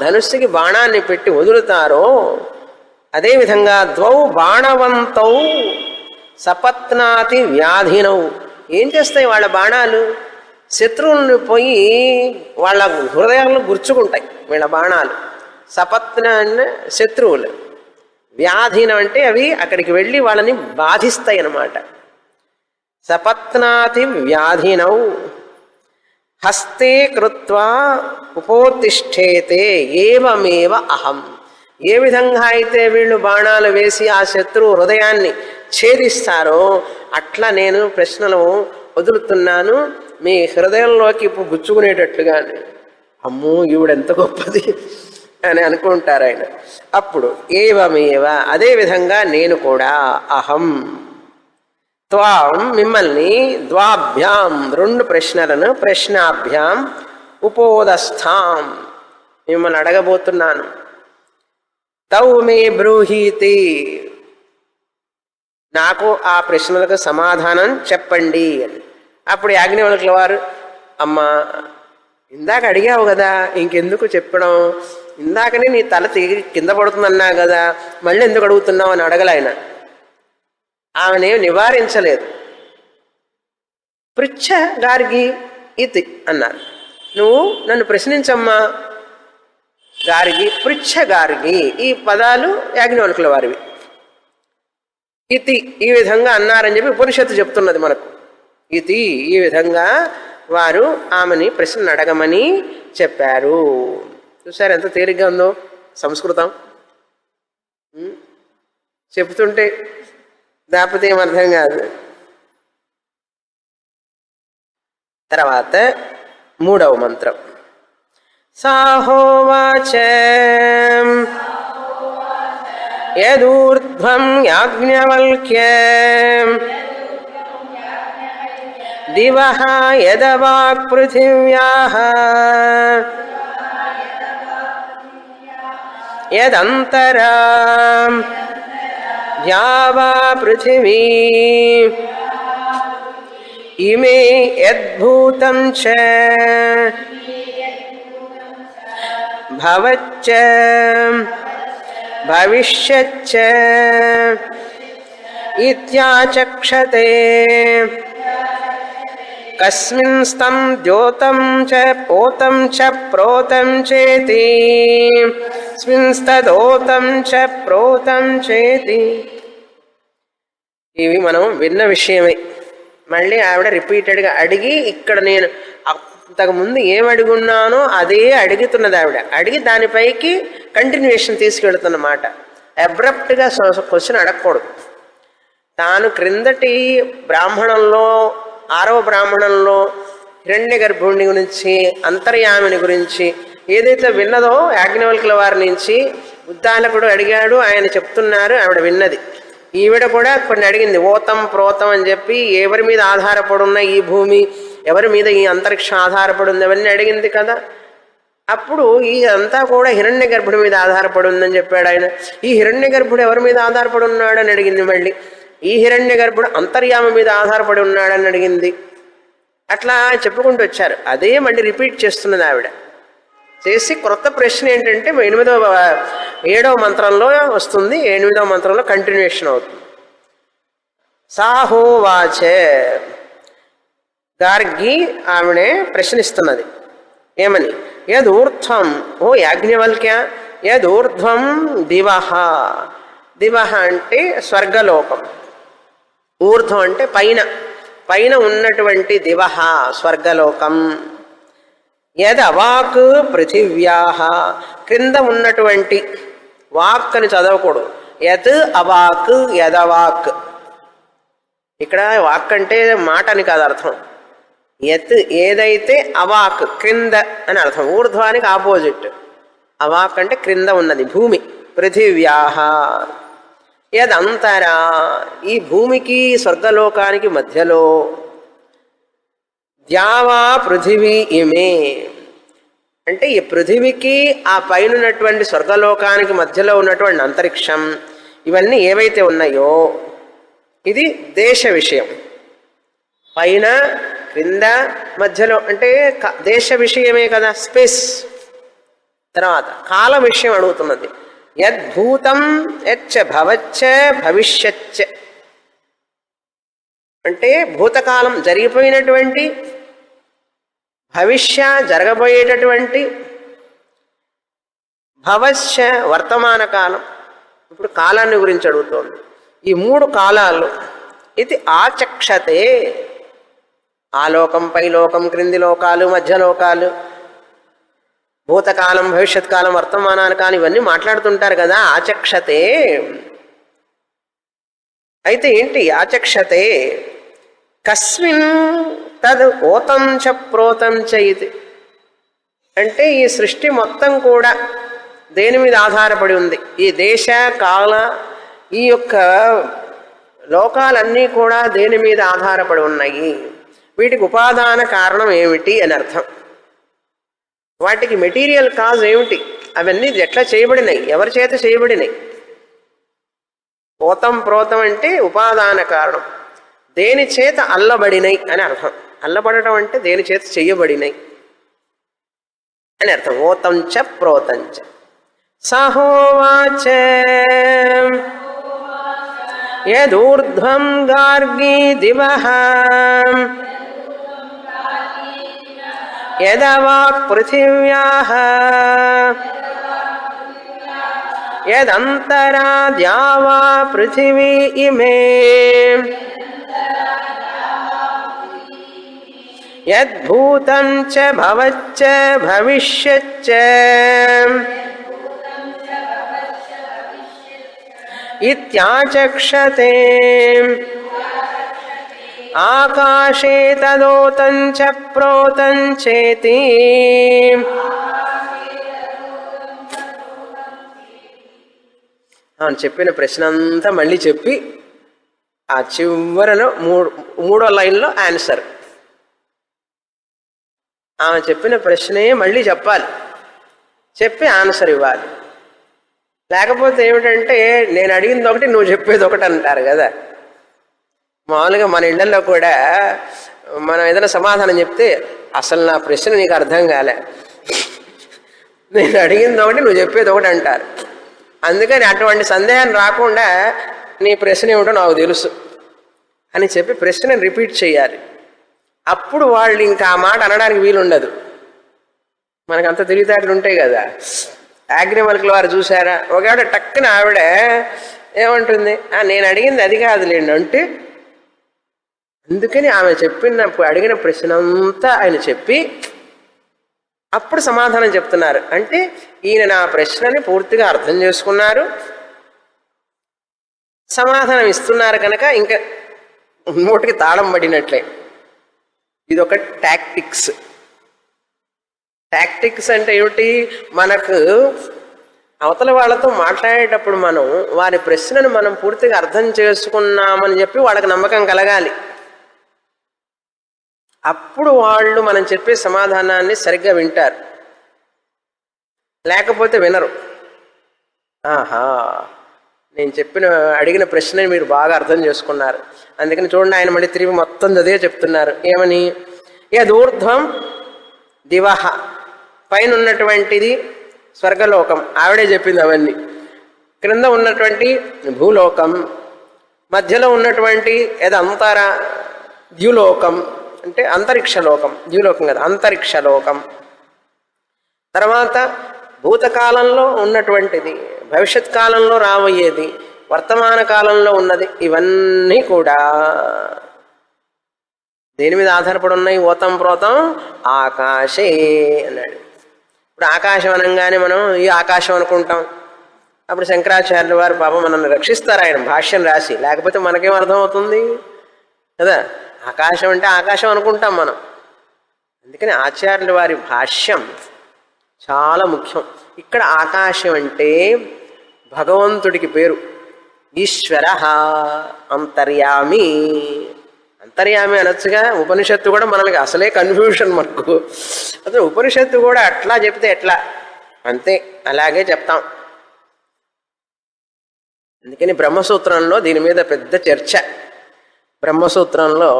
ధనుస్సుకి బాణాన్ని పెట్టి వదులుతారో అదేవిధంగా ద్వౌ బాణవంతౌ సపత్నాతి వ్యాధినౌ, ఏం చేస్తాయి వాళ్ళ బాణాలు? శత్రువులను పోయి వాళ్ళ హృదయాలను గుర్చుకుంటాయి వీళ్ళ బాణాలు. సపత్న అంటే శత్రువులు, వ్యాధినం అంటే అవి అక్కడికి వెళ్ళి వాళ్ళని బాధిస్తాయి అన్నమాట. సపత్నాతి వ్యాధినౌ హస్తే కృత్వా ఉపోతిష్ఠేతే ఏవమేవ అహం. ఏ విధంగా అయితే వీళ్ళు బాణాలు వేసి ఆ శత్రువు హృదయాన్ని ఛేదిస్తారో అట్లా నేను ప్రశ్నలు వదులుతున్నాను మీ హృదయంలోకి ఇప్పుడు గుచ్చుకునేటట్లుగానే. అమ్మో ఈవిడెంత గొప్పది అని అనుకుంటారు ఆయన. అప్పుడు ఏవమేవ, అదేవిధంగా నేను కూడా అహం త్వాం మిమ్మల్ని ద్వాభ్యాం రెండు ప్రశ్నలను ప్రశ్నాభ్యాం ఉపోదస్థాం మిమ్మల్ని అడగబోతున్నాను. తౌ మే బ్రూహీతి, నాకు ఆ ప్రశ్నలకు సమాధానం చెప్పండి అని. అప్పుడు యాజ్ఞవల్కుల వారు, అమ్మా ఇందాక అడిగావు కదా, ఇంకెందుకు చెప్పడం, ఇందాకనే నీ తల కింద పడుతుందన్నా కదా, మళ్ళీ ఎందుకు అడుగుతున్నావు అని అడగల ఆయన. ఆమెనేం నివారించలేదు. పృచ్ఛ గార్గి ఇతి అన్నారు. నువ్వు నన్ను ప్రశ్నించమ్మా. గార్గి, పృచ్ఛ గార్గి, ఈ పదాలు యాజ్ఞవల్కుల వారివి. ఇతి, ఈ విధంగా అన్నారని చెప్పి ఉపనిషత్తు చెప్తున్నది మనకు. ఇతి, ఈ విధంగా వారు ఆమెని ప్రశ్న అడగమని చెప్పారు. చూసారు ఎంత తేలిగ్గా ఉందో సంస్కృతం. చెప్తుంటే దాపితే ఏం అర్థం కాదు. తర్వాత 3వ మంత్రం. సాహోవాచ యదూర్ధ్వం యాజ్ఞవల్క్య దివః యదవాక్ పృథివ్యాః యదంతరా ద్యావా పృథివీ ఇమే యద్భూతం చ భవచ్చ భవిష్యచ్చ ఇత్యాచక్షతే. కస్మిన్ స్థం ద్యోతం చ పోతం చ ప్రోతం చేతి స్మిన్స్తదోతం చ ప్రోతం చేతి. ఇవి మనం విన్న విషయమే. మళ్ళీ ఆవిడ రిపీటెడ్గా అడిగి, ఇక్కడ నేను అంతకుముందు ఏం అడుగున్నానో అదే అడుగుతున్నది ఆవిడ. అడిగి దానిపైకి కంటిన్యూషన్ తీసుకెళ్తున్నమాట. అబ్రప్ట్గా క్వశ్చన్ అడగకూడదు. తాను క్రిందటి బ్రాహ్మణంలో 6వ బ్రాహ్మణంలో హిరణ్యగర్భుని గురించి, అంతర్యామిని గురించి ఏదైతే విన్నదో యాజ్ఞవల్కుల వారి నుంచి ఉద్దాలకుడు అడిగాడు, ఆయన చెప్తున్నారు, ఆవిడ విన్నది. ఈవిడ కూడా కొన్ని అడిగింది. ఓతం ప్రోతం అని చెప్పి ఎవరి మీద ఆధారపడున్న ఈ భూమి, ఎవరి మీద ఈ అంతరిక్షం ఆధారపడి ఉంది, అవన్నీ అడిగింది కదా. అప్పుడు ఈ అంతా కూడా హిరణ్య గర్భుడి మీద ఆధారపడి ఉందని చెప్పాడు ఆయన. ఈ హిరణ్య గర్భుడు ఎవరి మీద ఆధారపడి ఉన్నాడని అడిగింది. మళ్ళీ ఈ హిరణ్య గర్భుడు అంతర్యామ మీద ఆధారపడి ఉన్నాడని అడిగింది. అట్లా చెప్పుకుంటూ వచ్చారు. అదే మళ్ళీ రిపీట్ చేస్తున్నది ఆవిడ. చేసి క్రొత్త ప్రశ్న ఏంటంటే 7వ మంత్రంలో వస్తుంది. 8వ మంత్రంలో కంటిన్యూషన్ అవుతుంది. సాహోవాచ, గార్గి ఆవిడే ప్రశ్నిస్తున్నది. ఏమని? యదూర్ధ్వం, ఓ యాజ్ఞవల్క్య, యదూర్ధ్వం దివః. దివః అంటే స్వర్గలోకం, ఊర్ధ్వం అంటే పైన, పైన ఉన్నటువంటి దివః స్వర్గలోకం. యదవాక్ పృథివ్యాః, క్రింద ఉన్నటువంటి, వాక్ అని చదవకూడదు, యత్ అవాక్ యదవాక్. ఇక్కడ వాక్ అంటే మాట అని కాదు అర్థం. యత్ ఏదైతే, అవాక్ క్రింద అని అర్థం. ఊర్ధ్వానికి ఆపోజిట్. అవాక్ అంటే క్రింద ఉన్నది భూమి. పృథివ్యాః యదంతరా, ఈ భూమికి స్వర్గలోకానికి మధ్యలో, ద్యావా పృథివీ ఇమే, అంటే ఈ పృథివికి ఆ పైన ఉన్నటువంటి స్వర్గలోకానికి మధ్యలో ఉన్నటువంటి అంతరిక్షం ఇవన్నీ ఏవైతే ఉన్నాయో ఇది దేశ విషయం. పైన క్రింద మధ్యలో అంటే దేశ విషయమే కదా, స్పేస్. తర్వాత కాల విషయం అడుగుతున్నది. యద్భూతం యచ్చ భవచ్చ భవిష్యచ్చ అంటే భూతకాలం జరిగిపోయినటువంటి, భవిష్య జరగబోయేటటువంటి, భవశ్య వర్తమాన కాలం. ఇప్పుడు కాలాన్ని గురించి అడుగుతోంది. ఈ 3 కాలాలు ఇది ఆచక్షతే. ఆలోకం, పైలోకం, క్రింది లోకాలు, మధ్యలోకాలు, భూతకాలం, భవిష్యత్ కాలం, వర్తమానాలు కాలం ఇవన్నీ మాట్లాడుతుంటారు కదా. ఆచక్షతే అయితే ఏంటి ఆచక్షతే? కస్మిన్ తద్ ఓతం చ ప్రోతం చ ఇది అంటే ఈ సృష్టి మొత్తం కూడా దేని మీద ఆధారపడి ఉంది? ఈ దేశ కాల ఈ యొక్క లోకాలన్నీ కూడా దేని మీద ఆధారపడి ఉన్నాయి? వీటికి ఉపాదాన కారణం ఏమిటి అని అర్థం. వాటికి మెటీరియల్ కాజ్ ఏమిటి? అవన్నీ ఎట్లా చేయబడినాయి? ఎవరి చేత చేయబడినాయి? పోతం ప్రోతం అంటే ఉపాదాన కారణం. దేని చేత అల్లబడినాయి అని అర్థం. అల్లబడటం అంటే దేని చేత చెయ్యబడినాయి అని అర్థం. ఓతంచ ప్రోతంచ. సహోవాచ యదూర్ధ్వం గార్గీ దివః యదవాక్ పృథివ్యాః యదంతరా ద్యావా పృథివీ ఇమే యద్భూతం చ భవచ్చ భవిష్యచ్చ ఇత్యాచక్షతే. ఆకాశే తదోతం చ ప్రోతం చేతి. చెప్పిన ప్రశ్న అంతా మళ్ళీ చెప్పి ఆ చివరలో మూడో లైన్లో ఆన్సర్. ఆమె చెప్పిన ప్రశ్నే మళ్ళీ చెప్పాలి, చెప్పి ఆన్సర్ ఇవ్వాలి. లేకపోతే ఏమిటంటే నేను అడిగింది ఒకటి నువ్వు చెప్పేది ఒకటి అంటారు కదా. మామూలుగా మన ఇళ్లలో కూడా మనం ఏదైనా సమాధానం చెప్తే అసలు నా ప్రశ్న నీకు అర్థం కాలే, నేను అడిగింది ఒకటి నువ్వు చెప్పేది ఒకటి అంటారు. అందుకని అటువంటి సందేహం రాకుండా నీ ప్రశ్న ఏమిటో నాకు తెలుసు అని చెప్పి ప్రశ్నను రిపీట్ చేయాలి. అప్పుడు వాళ్ళు ఇంకా ఆ మాట అనడానికి వీలుండదు. మనకు అంత తెలివితేటలు ఉంటాయి కదా. యాజ్ఞవల్కుల వారు చూసారా, ఒకవేళ టక్కున ఆవిడ ఏమంటుంది, నేను అడిగింది అది కాదులేండి అంటే, అందుకని ఆమె అడిగిన ప్రశ్న అంతా ఆయన చెప్పి అప్పుడు సమాధానం చెప్తున్నారు. అంటే ఈయన నా ప్రశ్నని పూర్తిగా అర్థం చేసుకున్నారు, సమాధానం ఇస్తున్నారు కనుక ఇంకా నోటికి తాళం పడినట్లే. ఇదొక టాక్టిక్స్. టాక్టిక్స్ అంటే ఏమిటి? మనకు అవతల వాళ్ళతో మాట్లాడేటప్పుడు మనం వారి ప్రశ్నను మనం పూర్తిగా అర్థం చేసుకున్నామని చెప్పి వాళ్ళకి నమ్మకం కలగాలి. అప్పుడు వాళ్ళు మనం చెప్పే సమాధానాన్ని సరిగ్గా వింటారు, లేకపోతే వినరు. ఆహా, నేను అడిగిన ప్రశ్నని మీరు బాగా అర్థం చేసుకున్నారు, అందుకని చూడండి ఆయన మళ్ళీ తిరిగి మొత్తం అదే చెప్తున్నారు. ఏమని? యదూర్ధ్వం దివః పైన ఉన్నటువంటిది స్వర్గలోకం, ఆవిడే చెప్పింది అవన్నీ. క్రింద ఉన్నటువంటి భూలోకం, మధ్యలో ఉన్నటువంటి యదంతర ద్యులోకం అంటే అంతరిక్షలోకం, ద్యులోకం కదా అంతరిక్షలోకం. తర్వాత భూతకాలంలో ఉన్నటువంటిది, భవిష్యత్ కాలంలో రాబోయేది, వర్తమాన కాలంలో ఉన్నది, ఇవన్నీ కూడా దేని మీద ఆధారపడి ఉన్నాయి? ఓతం ప్రోతం ఆకాశే అన్నాడు. ఇప్పుడు ఆకాశం అనగానే మనం ఈ ఆకాశం అనుకుంటాం. అప్పుడు శంకరాచార్యుల వారు పాపం మనల్ని రక్షిస్తారు ఆయన భాష్యం రాసి, లేకపోతే మనకేం అర్థమవుతుంది కదా. ఆకాశం అంటే ఆకాశం అనుకుంటాం మనం. అందుకని ఆచార్యుల వారి భాష్యం చాలా ముఖ్యం. ఇక్కడ ఆకాశం అంటే భగవంతుడికి పేరు. ఈశ్వర అంతర్యామి, అంతర్యామి అనొచ్చుగా. ఉపనిషత్తు కూడా మనకి అసలే కన్ఫ్యూషన్ మనకు. అసలు ఉపనిషత్తు కూడా అట్లా చెప్తే ఎట్లా, అంతే అలాగే చెప్తాం. అందుకని బ్రహ్మసూత్రంలో దీని మీద పెద్ద చర్చ. బ్రహ్మసూత్రంలో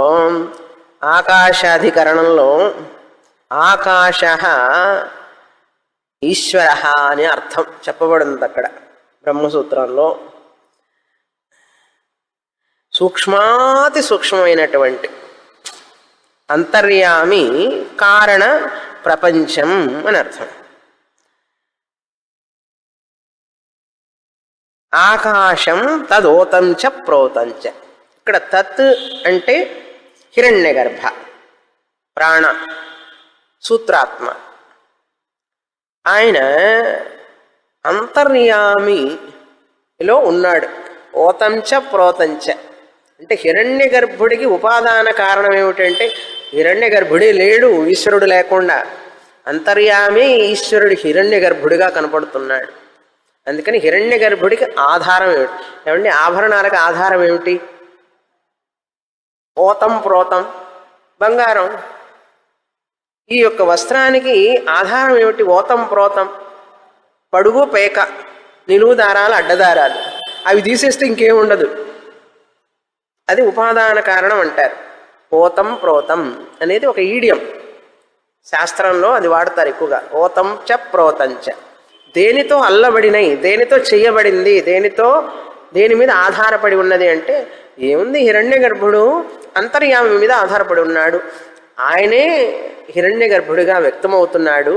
ఆకాశాధికరణంలో ఆకాశ ఈశ్వర అని అర్థం చెప్పబడింది అక్కడ బ్రహ్మసూత్రంలో. సూక్ష్మాతి సూక్ష్మమైనటువంటి అంతర్యామి కారణ ప్రపంచం అని అర్థం. ఆకాశం తదోతంచ ప్రోతంచ. ఇక్కడ తత్ అంటే హిరణ్యగర్భ, ప్రాణ సూత్రాత్మ. ఆయన అంతర్యామిలో ఉన్నాడు. ఓతంచ ప్రోతంచ అంటే హిరణ్య గర్భుడికి ఉపాదాన కారణం ఏమిటంటే హిరణ్య గర్భుడే లేడు ఈశ్వరుడు లేకుండా. అంతర్యామి ఈశ్వరుడు హిరణ్య గర్భుడిగా కనపడుతున్నాడు. అందుకని హిరణ్య గర్భుడికి ఆధారం ఏమిటి? ఏమంటే ఆభరణాలకు ఆధారం ఏమిటి? ఓతం ప్రోతం, బంగారం. ఈ యొక్క వస్త్రానికి ఆధారం ఏమిటి? ఓతం ప్రోతం, పడుగు పేక, నిలువు దారాలు అడ్డదారాలు. అవి తీసేస్తే ఇంకేముండదు. అది ఉపాదాన కారణం అంటారు. ఓతం ప్రోతం అనేది ఒక ఈడియం, శాస్త్రంలో అది వాడతారు ఎక్కువగా. ఓతం చ ప్రోతంచ, దేనితో అల్లబడినయి, దేనితో చెయ్యబడింది, దేని మీద ఆధారపడి ఉన్నది అంటే ఏముంది? హిరణ్య గర్భుడు అంతర్యామి మీద ఆధారపడి ఉన్నాడు. ఆయనే హిరణ్య గర్భుడిగా వ్యక్తమవుతున్నాడు.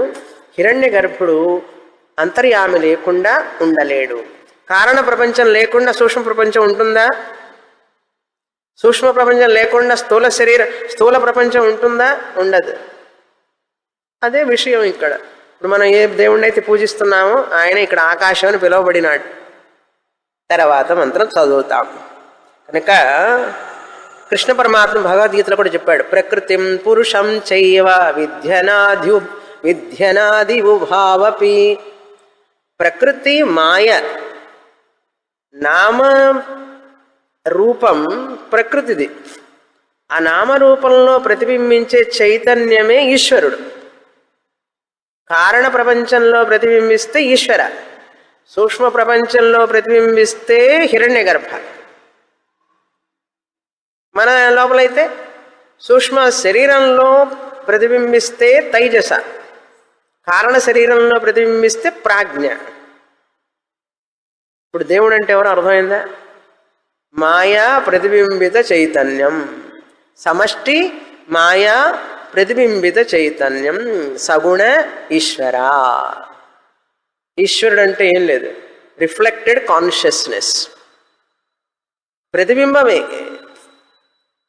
హిరణ్య గర్భుడు అంతర్యామి లేకుండా ఉండలేడు. కారణ ప్రపంచం లేకుండా సూక్ష్మ ప్రపంచం ఉంటుందా? సూక్ష్మ ప్రపంచం లేకుండా స్థూల ప్రపంచం ఉంటుందా? ఉండదు. అదే విషయం ఇక్కడ. ఇప్పుడు మనం ఏ దేవుణ్ణి అయితే పూజిస్తున్నామో ఆయన ఇక్కడ ఆకాశం అని పిలువబడినాడు. తర్వాత మంత్రం చదువుతాం. కనుక కృష్ణ పరమాత్మ భగవద్గీతలో కూడా చెప్పాడు, ప్రకృతిం పురుషం చైవ విధ్యనాది ఉభావపి. ప్రకృతి మాయ, నామ రూపం ప్రకృతిది. ఆ నామరూపంలో ప్రతిబింబించే చైతన్యమే ఈశ్వరుడు. కారణ ప్రపంచంలో ప్రతిబింబిస్తే ఈశ్వర, సూక్ష్మ ప్రపంచంలో ప్రతిబింబిస్తే హిరణ్య గర్భ. మన లోపలైతే సూక్ష్మ శరీరంలో ప్రతిబింబిస్తే తైజస, కారణ శరీరంలో ప్రతిబింబిస్తే ప్రాజ్ఞ. ఇప్పుడు దేవుడు అంటే ఎవరు అర్థమైందా? మాయా ప్రతిబింబిత చైతన్యం, సమష్టి మాయా ప్రతిబింబిత చైతన్యం, సగుణ ఈశ్వర. ఈశ్వరుడు అంటే ఏం లేదు, రిఫ్లెక్టెడ్ కాన్షియస్నెస్, ప్రతిబింబమే.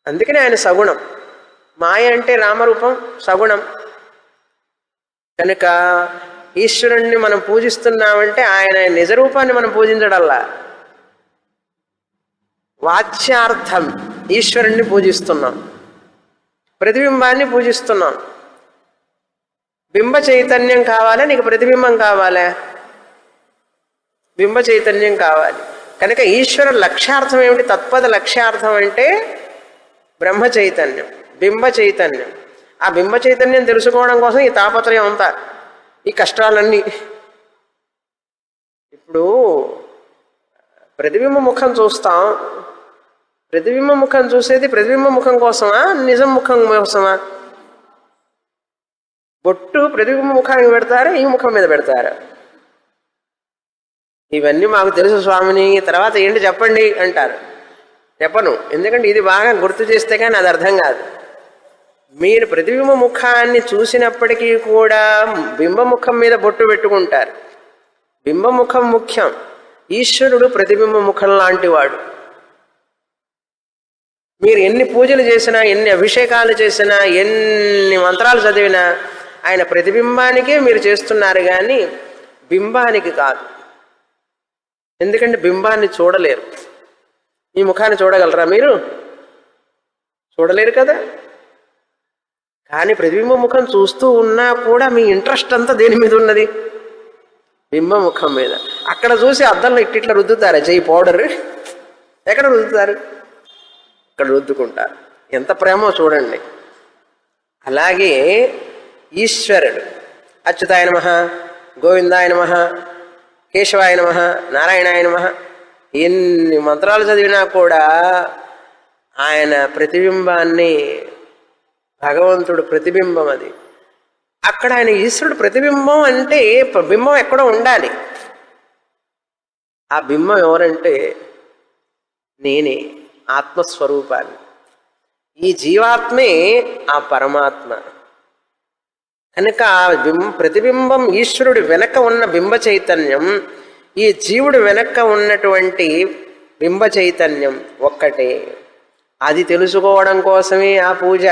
అందుకనే ఆయన సగుణం. మాయ అంటే రామరూపం, సగుణం. కనుక ఈశ్వరుణ్ణి మనం పూజిస్తున్నామంటే ఆయన నిజరూపాన్ని మనం పూజించడల్లా, వాచ్యార్థం ఈశ్వరుణ్ణి పూజిస్తున్నాం, ప్రతిబింబాన్ని పూజిస్తున్నాం. బింబ చైతన్యం కావాలా, నీకు ప్రతిబింబం కావాలా? బింబ చైతన్యం కావాలి. కనుక ఈశ్వర లక్ష్యార్థం ఏమిటి? తత్పద లక్ష్యార్థం అంటే బ్రహ్మ చైతన్యం, బింబ చైతన్యం. ఆ బింబ చైతన్యం తెలుసుకోవడం కోసం ఈ తాపత్రయం అంతా, ఈ కష్టాలన్నీ. ఇప్పుడు ప్రతిబింబ ముఖం చూస్తాం. ప్రతిబింబ ముఖం చూసేది ప్రతిబింబ ముఖం కోసమా, నిజం ముఖం కోసమా? బొట్టు ప్రతిబింబ ముఖానికి పెడతారా, ఈ ముఖం మీద పెడతారా? ఇవన్నీ మాకు తెలుసు స్వామిని, తర్వాత ఏంటి చెప్పండి అంటారు. చెప్పను, ఎందుకంటే ఇది బాగా గుర్తు చేస్తే కానీ అది అర్థం కాదు. మీరు ప్రతిబింబ ముఖాన్ని చూసినప్పటికీ కూడా బింబముఖం మీద బొట్టు పెట్టుకుంటారు. బింబముఖం ముఖ్యం. ఈశ్వరుడు ప్రతిబింబ ముఖం లాంటి వాడు. మీరు ఎన్ని పూజలు చేసినా, ఎన్ని అభిషేకాలు చేసినా, ఎన్ని మంత్రాలు చదివినా ఆయన ప్రతిబింబానికే మీరు చేస్తున్నారు కానీ బింబానికి కాదు. ఎందుకంటే బింబాన్ని చూడలేరు. ఈ ముఖాన్ని చూడగలరా మీరు? చూడలేరు కదా. కానీ ప్రతిబింబ ముఖం చూస్తూ ఉన్నా కూడా మీ ఇంట్రెస్ట్ అంతా దేని మీద ఉన్నది? బింబ ముఖం మీద. అక్కడ చూసి అద్దంలో ఇట్లా రుద్దుతారా చెయ్యి పౌడర్? ఎక్కడ రుద్దుతారు? ఇక్కడ రుద్దుకుంటారు. ఎంత ప్రేమో చూడండి. అలాగే ఈశ్వరుడు అచ్యుతాయ నమః, గోవిందాయ నమః, కేశవాయ నమః, నారాయణాయ నమః ఎన్ని మంత్రాలు చదివినా కూడా ఆయన ప్రతిబింబాన్ని, భగవంతుడు ప్రతిబింబం అది. అక్కడ ఆయన ఈశ్వరుడు ప్రతిబింబం అంటే బింబం ఎక్కడో ఉండాలి. ఆ బింబం ఎవరంటే నేనే, ఆత్మస్వరూపాన్ని. ఈ జీవాత్మే ఆ పరమాత్మ. కనుక ఆ ప్రతిబింబం ఈశ్వరుడు వెనక ఉన్న బింబ చైతన్యం, ఈ జీవుడు వెనక ఉన్నటువంటి బింబ చైతన్యం ఒక్కటే. అది తెలుసుకోవడం కోసమే ఆ పూజ.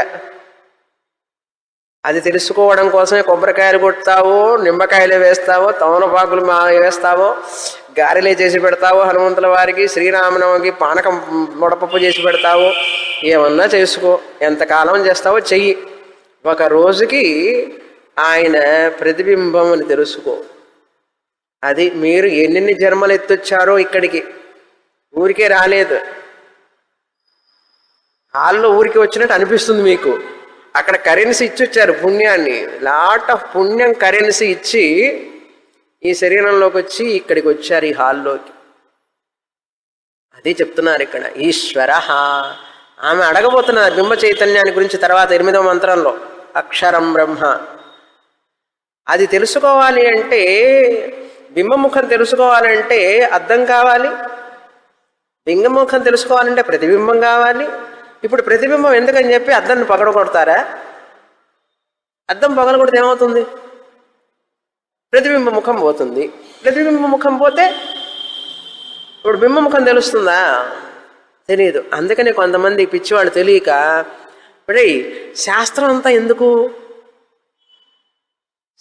అది తెలుసుకోవడం కోసమే కొబ్బరికాయలు కొడతావో, నిమ్మకాయలు వేస్తావో, తమలపాకులు వేస్తావో, గారెలే చేసి పెడతావో, హనుమంతుల వారికి శ్రీరామనవమికి పానకం ముడపప్పు చేసి పెడతావో, ఏమన్నా చేసుకో, ఎంతకాలం చేస్తావో చెయ్యి. ఒక రోజుకి ఆయన ప్రతిబింబం అని తెలుసుకో. అది మీరు ఎన్నెన్ని జన్మలు ఎత్తొచ్చారో ఇక్కడికి, ఊరికే రాలేదు. హాల్లో ఊరికి వచ్చినట్టు అనిపిస్తుంది మీకు. అక్కడ కరెన్సీ ఇచ్చి వచ్చారు పుణ్యాన్ని, లాట్ ఆఫ్ పుణ్యం కరెన్సీ ఇచ్చి ఈ శరీరంలోకి వచ్చి ఇక్కడికి వచ్చారు, ఈ హాల్లోకి. అది చెప్తున్నారు ఇక్కడ ఈశ్వర. ఆమె అడగబోతున్నారు బింబ చైతన్యాన్ని గురించి తర్వాత 8వ మంత్రంలో, అక్షరం బ్రహ్మ. అది తెలుసుకోవాలి అంటే, బింబముఖం తెలుసుకోవాలంటే అద్దం కావాలి, బింబముఖం తెలుసుకోవాలంటే ప్రతిబింబం కావాలి. ఇప్పుడు ప్రతిబింబం ఎందుకని చెప్పి అద్దాన్ని పగలగొడతారా? అద్దం పగలగొడితే ఏమవుతుంది? ప్రతిబింబ ముఖం పోతుంది. ప్రతిబింబ ముఖం పోతే ఇప్పుడు బింబముఖం తెలుస్తుందా? తెలియదు. అందుకని కొంతమంది పిచ్చివాళ్ళు తెలియక ఇప్పుడు శాస్త్రం అంతా ఎందుకు,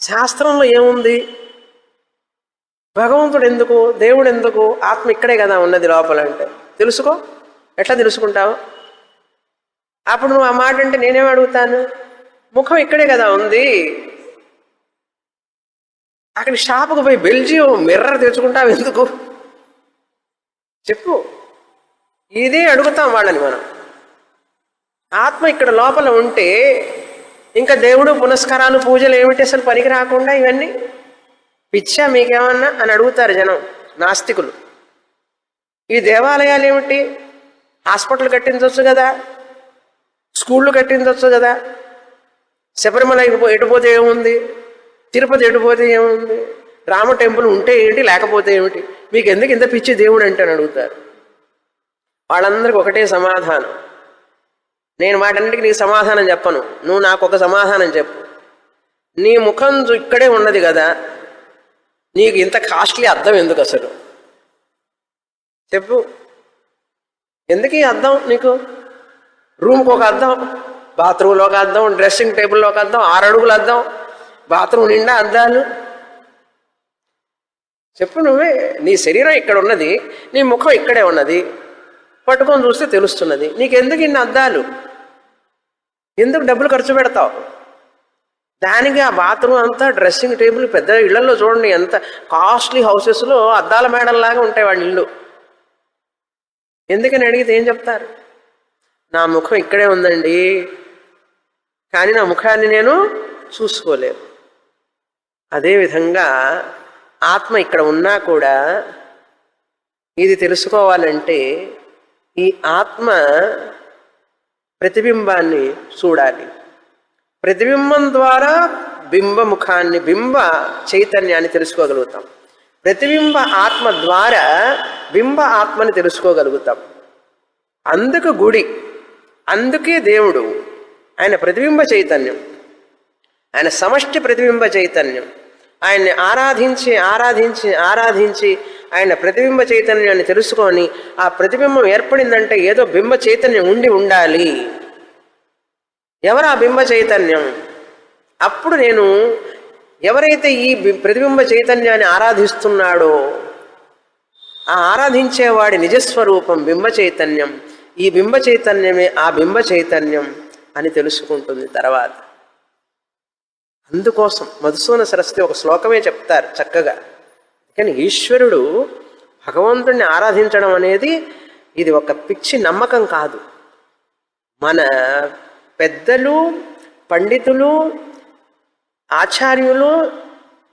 శాస్త్రంలో ఏముంది, భగవంతుడు ఎందుకు, దేవుడు ఎందుకు, ఆత్మ ఇక్కడే కదా ఉన్నది లోపల అంటే తెలుసుకో. ఎట్లా తెలుసుకుంటావు? అప్పుడు నువ్వు ఆ మాట అంటే నేనేం అడుగుతాను, ముఖం ఇక్కడే కదా ఉంది, అక్కడ షాపుకు పోయి బెల్జియం మిర్రర్ తెచ్చుకుంటావు ఎందుకు చెప్పు. ఇదే అడుగుతాం వాళ్ళని మనం. ఆత్మ ఇక్కడ లోపల ఉంటే ఇంకా దేవుడు పునస్కారాలు పూజలు ఏమిటి అసలు పనికి రాకుండా, ఇవన్నీ పిచ్చా మీకేమన్నా అని అడుగుతారు జనం, నాస్తికులు. ఈ దేవాలయాలు ఏమిటి, హాస్పిటల్ కట్టించవచ్చు కదా, స్కూళ్ళు కట్టించవచ్చు కదా, శబరిమల ఎటుపోతే ఏముంది, తిరుపతి ఎటుపోతే ఏముంది, రామ టెంపుల్ ఉంటే ఏంటి లేకపోతే ఏమిటి, మీకు ఎందుకు ఇంత పిచ్చి దేవుడు అంటే అని అడుగుతారు. వాళ్ళందరికీ ఒకటే సమాధానం. నేను వాటన్నిటికీ నీకు సమాధానం చెప్పను, నువ్వు నాకు ఒక సమాధానం చెప్పు. నీ ముఖం ఇక్కడే ఉన్నది కదా, నీకు ఇంత కాస్ట్లీ అద్దం ఎందుకు అసలు చెప్పు. ఎందుకు ఈ అద్దం నీకు? రూమ్కి ఒక అద్దం, బాత్రూంలో ఒక అద్దం, డ్రెస్సింగ్ టేబుల్లో ఒక అద్దం, 6 అడుగుల అద్దం, బాత్రూమ్ నిండా అద్దాలు. చెప్పు నువ్వే. నీ శరీరం ఇక్కడ ఉన్నది, నీ ముఖం ఇక్కడే ఉన్నది, పట్టుకొని చూస్తే తెలుస్తున్నది. నీకెందుకు ఇన్ని అద్దాలు? ఎందుకు డబ్బులు ఖర్చు పెడతావు దానికి? ఆ బాత్రూమ్ అంతా, డ్రెస్సింగ్ టేబుల్, పెద్ద ఇళ్లలో చూడండి ఎంత కాస్ట్లీ హౌసెస్లో అద్దాల మేడల్లాగా ఉంటాయి వాళ్ళ ఇల్లు. ఎందుకని అడిగితే ఏం చెప్తారు? నా ముఖం ఇక్కడే ఉందండి, కానీ నా ముఖాన్ని నేను చూసుకోలేను. అదేవిధంగా ఆత్మ ఇక్కడ ఉన్నా కూడా ఇది తెలుసుకోవాలంటే ఈ ఆత్మ ప్రతిబింబాన్ని చూడాలి. ప్రతిబింబం ద్వారా బింబముఖాన్ని, బింబ చైతన్యాన్ని తెలుసుకోగలుగుతాం. ప్రతిబింబ ఆత్మ ద్వారా బింబ ఆత్మని తెలుసుకోగలుగుతాం. అందుకు గుడి, అందుకే దేవుడు. ఆయన ప్రతిబింబ చైతన్యం, ఆయన సమష్టి ప్రతిబింబ చైతన్యం. ఆయన్ని ఆరాధించి ఆరాధించి ఆరాధించి ఆయన ప్రతిబింబ చైతన్యాన్ని తెలుసుకొని ఆ ప్రతిబింబం ఏర్పడిందంటే ఏదో బింబ చైతన్యం ఉండాలి. ఎవరు ఆ బింబ చైతన్యం? అప్పుడు నేను ఎవరైతే ఈ ప్రతిబింబ చైతన్యాన్ని ఆరాధిస్తున్నాడో ఆ ఆరాధించేవాడి నిజస్వరూపం బింబ చైతన్యం, ఈ బింబ చైతన్యమే ఆ బింబ చైతన్యం అని తెలుసుకుంటుంది తర్వాత. అందుకోసం మధుసూదన సరస్వతి ఒక శ్లోకమే చెప్తారు చక్కగా. కానీ ఈశ్వరుడు, భగవంతుడిని ఆరాధించడం అనేది ఇది ఒక పిచ్చి నమ్మకం కాదు. మన పెద్దలు, పండితులు, ఆచార్యులు,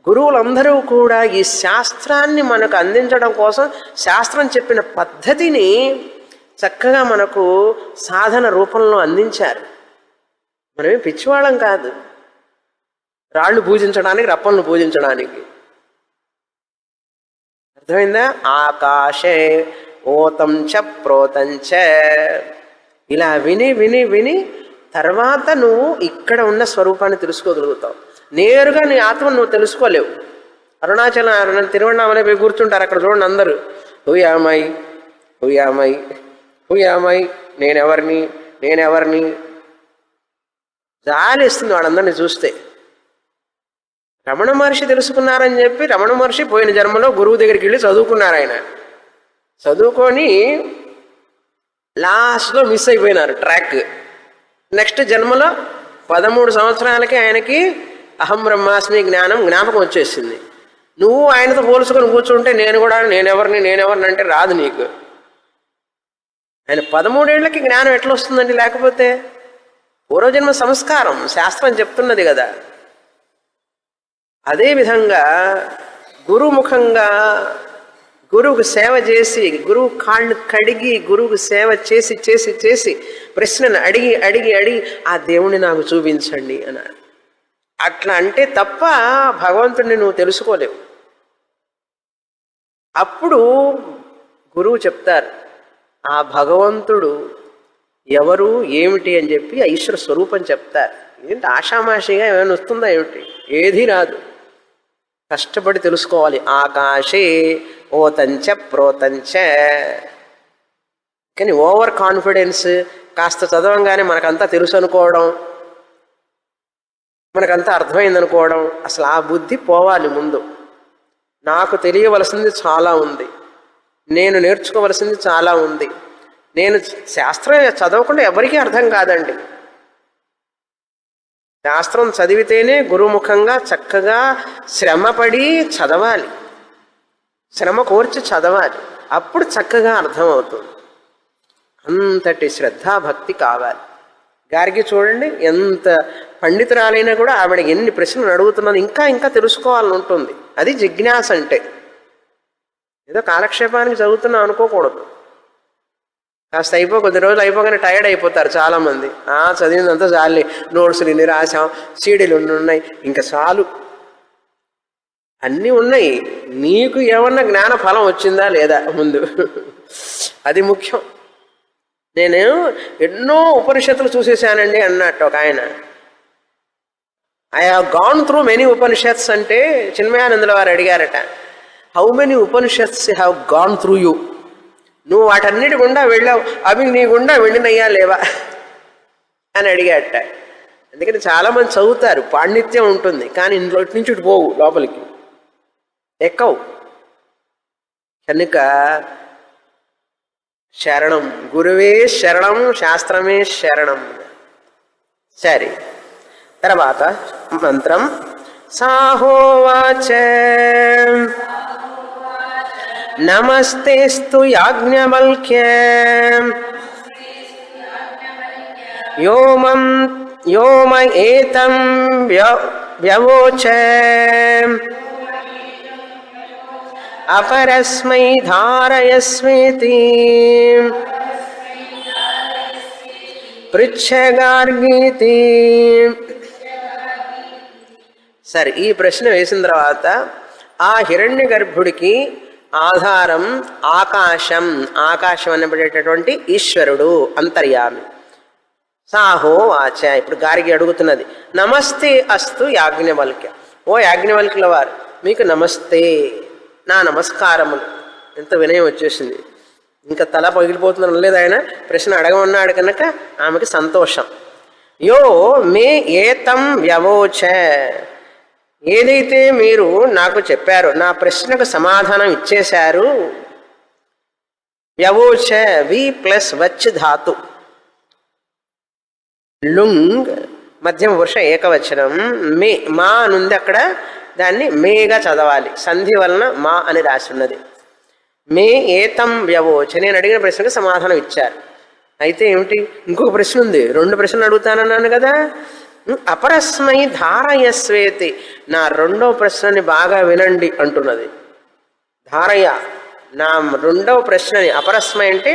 గురువులందరూ కూడా ఈ శాస్త్రాన్ని మనకు అందించడం కోసం శాస్త్రం చెప్పిన పద్ధతిని చక్కగా మనకు సాధన రూపంలో అందించారు. మనమే పిచ్చివాళ్ళం కాదు రాళ్ళు పూజించడానికి, రప్పలను పూజించడానికి. అర్థమైందా? ఆకాశే ఓతం చ ప్రోతం చ. ఇలా విని విని విని తర్వాత నువ్వు ఇక్కడ ఉన్న స్వరూపాన్ని తెలుసుకోగలుగుతావు. నేరుగా నీ ఆత్మను నువ్వు తెలుసుకోలేవు. అరుణాచలం, తిరువణామలై పోయి కూర్చుంటారు. అక్కడ చూడండి అందరూ హుయామై హుయామై హుయామై, నేనెవరిని నేనెవరిని. జాలిస్తుంది వాళ్ళందరినీ చూస్తే. రమణ మహర్షి తెలుసుకున్నారని చెప్పి రమణ మహర్షి పోయిన జన్మలో గురువు దగ్గరికి వెళ్ళి చదువుకున్నారు. ఆయన చదువుకొని లాస్ట్లో మిస్ అయిపోయినారు ట్రాక్. నెక్స్ట్ జన్మలో 13 సంవత్సరాలకి ఆయనకి అహం బ్రహ్మాస్మి జ్ఞాపకం వచ్చేసింది. నువ్వు ఆయనతో పోల్చుకొని కూర్చుంటే నేను కూడా నేనెవరిని అంటే రాదు నీకు. ఆయన 13 ఏళ్లకి జ్ఞానం ఎట్లా వస్తుందండి? లేకపోతే పూర్వజన్మ సంస్కారం శాస్త్రం చెప్తున్నది కదా. అదేవిధంగా గురుముఖంగా గురువుకు సేవ చేసి, గురువు కాళ్ళు కడిగి గురువుకు సేవ చేసి చేసి చేసి ప్రశ్నను అడిగి అడిగి అడిగి ఆ దేవుణ్ణి నాకు చూపించండి అన్నాడు. అట్లా అంటే తప్ప భగవంతుడిని నువ్వు తెలుసుకోలేవు. అప్పుడు గురువు చెప్తారు ఆ భగవంతుడు ఎవరు ఏమిటి అని చెప్పి ఆ ఈశ్వర స్వరూపం చెప్తారు. ఏంటి ఆషామాషిగా ఏమైనా వస్తుందా ఏమిటి? ఏదీ రాదు. కష్టపడి తెలుసుకోవాలి. ఆకాశే ఓతంచ ప్రోతంచ. కానీ ఓవర్ కాన్ఫిడెన్స్, కాస్త చదవంగానే మనకంతా తెలుసు అనుకోవడం, మనకంతా అర్థమైందనుకోవడం, అసలు ఆ బుద్ధి పోవాలి ముందు. నాకు తెలియవలసింది చాలా ఉంది, నేను నేర్చుకోవలసింది చాలా ఉంది. నేను శాస్త్రం చదవకుండా ఎవరికీ అర్థం కాదండి. శాస్త్రం చదివితేనే గురుముఖంగా చక్కగా శ్రమపడి చదవాలి, శ్రమ కోర్చి చదవాలి. అప్పుడు చక్కగా అర్థమవుతుంది. అంతటి శ్రద్ధాభక్తి కావాలి. గారికి చూడండి, ఎంత పండితురాలైనా కూడా ఆవిడ ఎన్ని ప్రశ్నలు అడుగుతున్నది, ఇంకా ఇంకా తెలుసుకోవాలని ఉంటుంది. అది జిజ్ఞాస అంటే. ఏదో కాలక్షేపానికి చదువుతున్నాం అనుకోకూడదు. కాస్త కొద్ది రోజులు అయిపోగానే టైర్డ్ అయిపోతారు చాలామంది. చదివినంతా చాలు, నోట్స్లు ఇన్ని రాసాం, సీడీలు ఉన్నాయి, ఇంకా చాలు. అన్నీ ఉన్నాయి. నీకు ఏమన్నా జ్ఞాన ఫలం వచ్చిందా లేదా ముందు, అది ముఖ్యం. నేను ఎన్నో ఉపనిషత్తులు చూసేసానండి అన్నట్టు ఒక ఆయన. I have gone through many Upanishads అంటే చిన్మయానందుల వారు అడిగారట, how many Upanishads have gone through you? నువ్వు వాటన్నిటి గుండా వెళ్ళావు, అవి నీ గుండా వెళ్ళినయ్యా లేవా అని అడిగాట. అందుకని చాలామంది చదువుతారు, పాండిత్యం ఉంటుంది, కానీ ఇంట్లో నుంచి ఇటు పోవు, లోపలికి ఎక్కవు. కనుక శరణం గురువే శరణం, శాస్త్రమే శరణం. సరే, తర్వాత మంత్రం సాహోవాచ నమస్తేస్తు యాజ్ఞవల్క్య యోమ ఏతం వ్యవోచ అపరస్మై ధారయస్వేతి పృచ్ఛగార్గీతి. సరే, ఈ ప్రశ్న వేసిన తర్వాత ఆ హిరణ్య గర్భుడికి ఆధారం ఆకాశం, ఆకాశం అనబడేటటువంటి ఈశ్వరుడు, అంతర్యామి. సాహో వాచ. ఇప్పుడు గారికి అడుగుతున్నది, నమస్తే అస్తు యాజ్ఞవల్క్య. ఓ యాజ్ఞవల్కుల వారు, మీకు నమస్తే, నా నమస్కారములు. ఎంత వినయం వచ్చేసింది. ఇంకా తల పగిలిపోతుందని లేదు ఆయన, ప్రశ్న అడగమన్నాడు కనుక ఆమెకి సంతోషం. యో మే ఏతం వ్యవోచ. ఏదైతే మీరు నాకు చెప్పారో, నా ప్రశ్నకు సమాధానం ఇచ్చేశారు. వ్యవోచ, వి ప్లస్ వచ్ ధాతు, లుంగ్ మధ్యమ పురుష ఏకవచనం. మే, మా అనుంది అక్కడ, దాన్ని మేగా చదవాలి. సంధి వలన మా అని రాసి ఉన్నది. మే ఏతం వ్యవోచ, నేను అడిగిన ప్రశ్నకు సమాధానం ఇచ్చారు. అయితే ఏమిటి? ఇంకొక ప్రశ్న ఉంది. 2 ప్రశ్నలు అడుగుతానన్నాను కదా. అపరస్మై ధారయస్వేతి, నా రెండవ ప్రశ్నని బాగా వినండి అంటున్నది. ధారయ, నా రెండవ ప్రశ్నని, అపరస్మై అంటే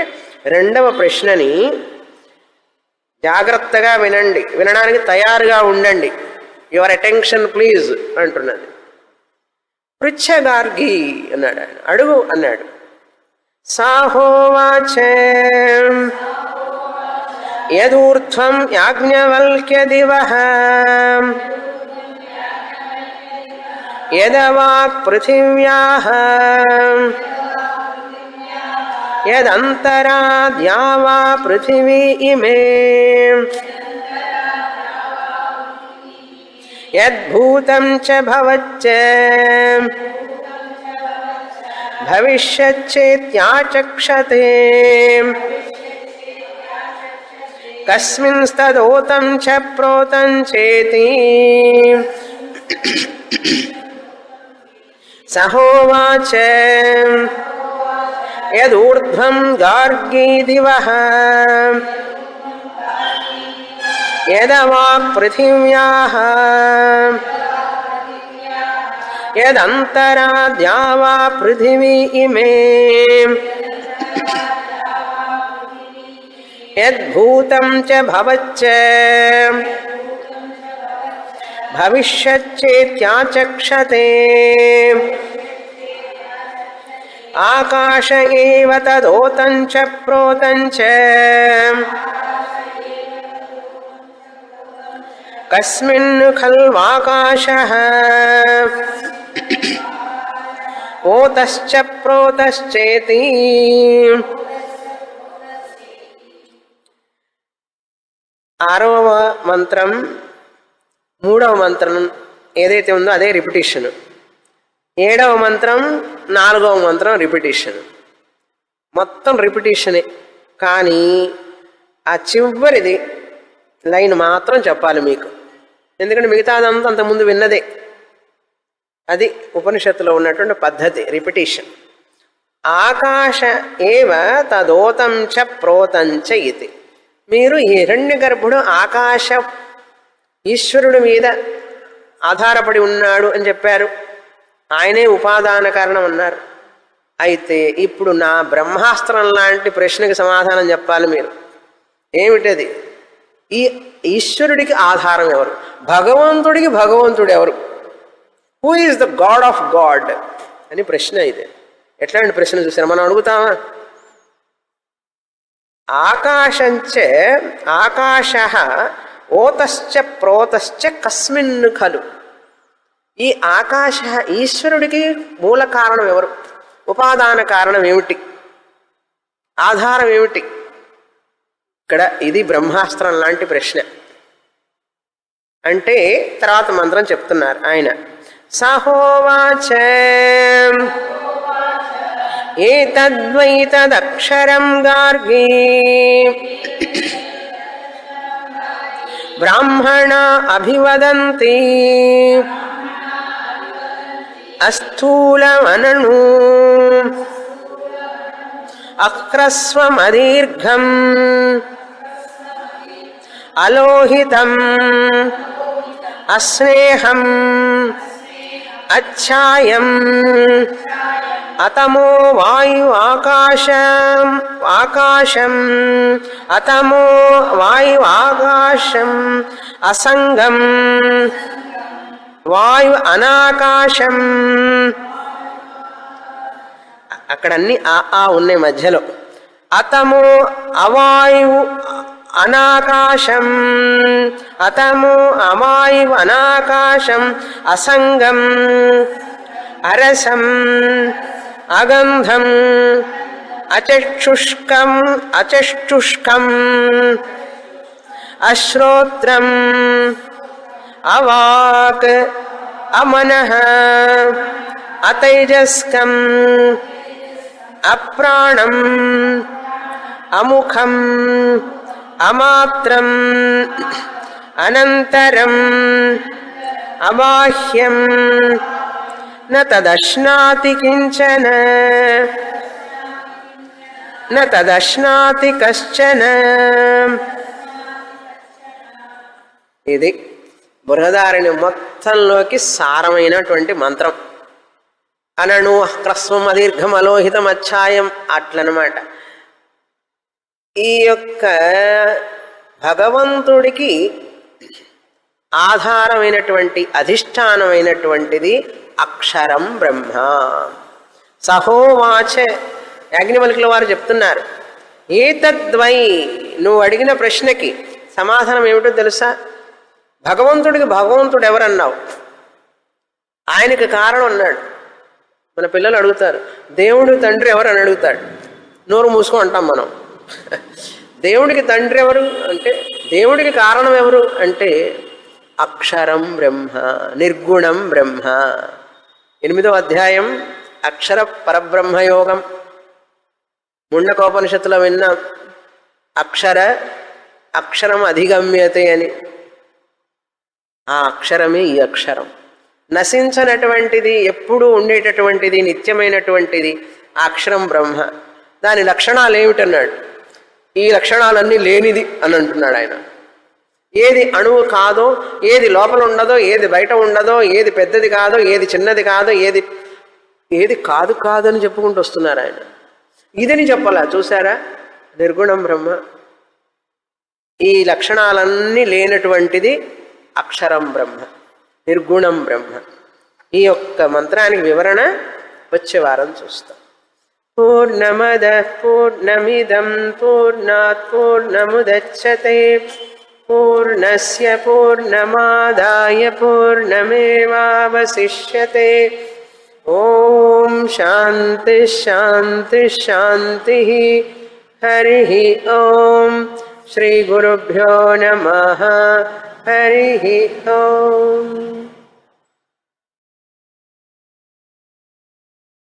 రెండవ ప్రశ్నని జాగ్రత్తగా వినండి, వినడానికి తయారుగా ఉండండి. యువర్ అటెన్షన్ ప్లీజ్ అంటున్నది. పృచ్ఛగార్గి అన్నాడు ఆయన. అడుగు అన్నాడు. సాహోవాచ యదూర్ధ్వం యాజ్ఞవల్క్యదివః యదవాక్ పృథివ్యాః యదంతరా ద్యావా పృథివీ ఇమే యద్భూతం చ భవచ్చ భవిష్యచ్చేత్యాచక్షతే కస్మింస్తదోతం చ ప్రోతం చేతి సహోవాచ యదూర్ధ్వం గార్గీ దివః యదవాక్ పృథివ్యాః యదంతరా ద్యావా పృథివీ ఇమే యద్భూతం చ భవచ్చ భవిష్యచ్చేత్యాచక్షతే ఆకాశ ఏవ తదోతం చ ప్రోతం చ కస్మిన్ ఖల్వాకాశః ఓతశ్చ ప్రోతశ్చేతి. ఆరవ మంత్రం, మూడవ మంత్రం ఏదైతే ఉందో అదే రిపిటిషన్. 7వ మంత్రం, 4వ మంత్రం రిపిటిషన్. మొత్తం రిపిటిషనే. కానీ ఆ చివరిది లైన్ మాత్రం చెప్పాలి మీకు. ఎందుకంటే మిగతాదంతా అంతకుముందు విన్నదే. అది ఉపనిషత్తులో ఉన్నటువంటి పద్ధతి, రిపిటిషన్. ఆకాశ ఏవ తదోతం చ ప్రోతం చ ఇతి. మీరు ఈ హిరణ్యగర్భుడు ఆకాశ ఈశ్వరుడి మీద ఆధారపడి ఉన్నాడు అని చెప్పారు. ఆయనే ఉపాదాన కారణం అన్నారు. అయితే ఇప్పుడు నా బ్రహ్మాస్త్రం లాంటి ప్రశ్నకి సమాధానం చెప్పాలి మీరు. ఏమిటది? ఈ ఈశ్వరుడికి ఆధారం ఎవరు? భగవంతుడికి భగవంతుడు ఎవరు? Who is the God of God అని ప్రశ్న ఇది. ఎట్లాంటి ప్రశ్న చూసారు? మనం అడుగుతామా? ఆకాశంచ ఆకాశ ఓతశ్చ ప్రోతశ్చ కస్మిన్ ఖలు. ఈ ఆకాశ ఈశ్వరుడికి మూల కారణం ఎవరు? ఉపాదాన కారణం ఏమిటి? ఆధారం ఏమిటి? ఇక్కడ ఇది బ్రహ్మాస్త్రం లాంటి ప్రశ్న. అంటే తర్వాత మంత్రం చెప్తున్నారు ఆయన. సహోవాచ ఏతద్వైతదక్షరం గార్గీ బ్రాహ్మణ అభివదంతి అస్థూలమనను అక్రస్వమదీర్ఘం అలోహితం అస్నేహం అచ్ఛాయం అతమో వాయు ఆకాశం అతమో వాయు ఆకాశం అసంగం వాయు అనాకాశం. అక్కడన్నీ ఆ ఉన్నాయి మధ్యలో. అతమో అవాయు అనాకాశం అతమో అవాయు అనాకాశం అసంగం అరసం అగంధం అచక్షుష్కం అశ్రోత్రం అవాక్ అమనః అతైజస్కం అప్రాణం అముఖం అమాత్రం అనంతరం అబాహ్యం న తదశ్నాతి కించన. న తదశ్నాతి కశ్చన. ఇది బృహదారణ్యం మొత్తంలోకి సారమైనటువంటి మంత్రం. అనను హ్రస్వం అదీర్ఘం అలోహితం అచ్ఛాయం అట్లనమాట. ఈ యొక్క భగవంతుడికి ఆధారమైనటువంటి అధిష్టానమైనటువంటిది అక్షరం బ్రహ్మ. సహోవాచ యాజ్ఞవల్కుల వారు చెప్తున్నారు, ఏతద్వై నువ్వు అడిగిన ప్రశ్నకి సమాధానం ఏమిటో తెలుసా? భగవంతుడికి భగవంతుడు ఎవరన్నావు, ఆయనకి కారణం అన్నాడు. మన పిల్లలు అడుగుతారు దేవుడి తండ్రి ఎవరు అని అడుగుతాడు, నోరు మూసుకో అంటాం మనం. దేవుడికి తండ్రి ఎవరు అంటే, దేవుడికి కారణం ఎవరు అంటే అక్షరం బ్రహ్మ, నిర్గుణం బ్రహ్మ. 8వ అధ్యాయం అక్షర పరబ్రహ్మయోగం. ముండకోపనిషత్తులో విన్న అక్షరం అధిగమ్యతే అని. ఆ అక్షరమే ఈ అక్షరం. నశించనటువంటిది, ఎప్పుడూ ఉండేటటువంటిది, నిత్యమైనటువంటిది ఆ అక్షరం బ్రహ్మ. దాని లక్షణాలు ఏమిటన్నాడు, ఈ లక్షణాలన్నీ లేనిది అని అంటున్నాడు ఆయన. ఏది అణువు కాదో, ఏది లోపల ఉండదో, ఏది బయట ఉండదో, ఏది పెద్దది కాదో, ఏది చిన్నది కాదో, ఏది కాదు కాదని చెప్పుకుంటూ వస్తున్నారు ఆయన. ఇదని చెప్పాలా, చూసారా? నిర్గుణం బ్రహ్మ. ఈ లక్షణాలన్నీ లేనటువంటిది అక్షరం బ్రహ్మ, నిర్గుణం బ్రహ్మ. ఈ యొక్క మంత్రానికి వివరణ వచ్చే వారం చూస్తాం. పూర్ణమద పూర్ణమిదం పూర్ణాత్ పూర్ణముదచ్యతే పూర్ణస్య పూర్ణమాదాయ పూర్ణమేవావశిష్యతే. ఓం శాంతి శాంతి శాంతి. హరి ఓం. శ్రీ గురుభ్యో నమః. హరి ఓం.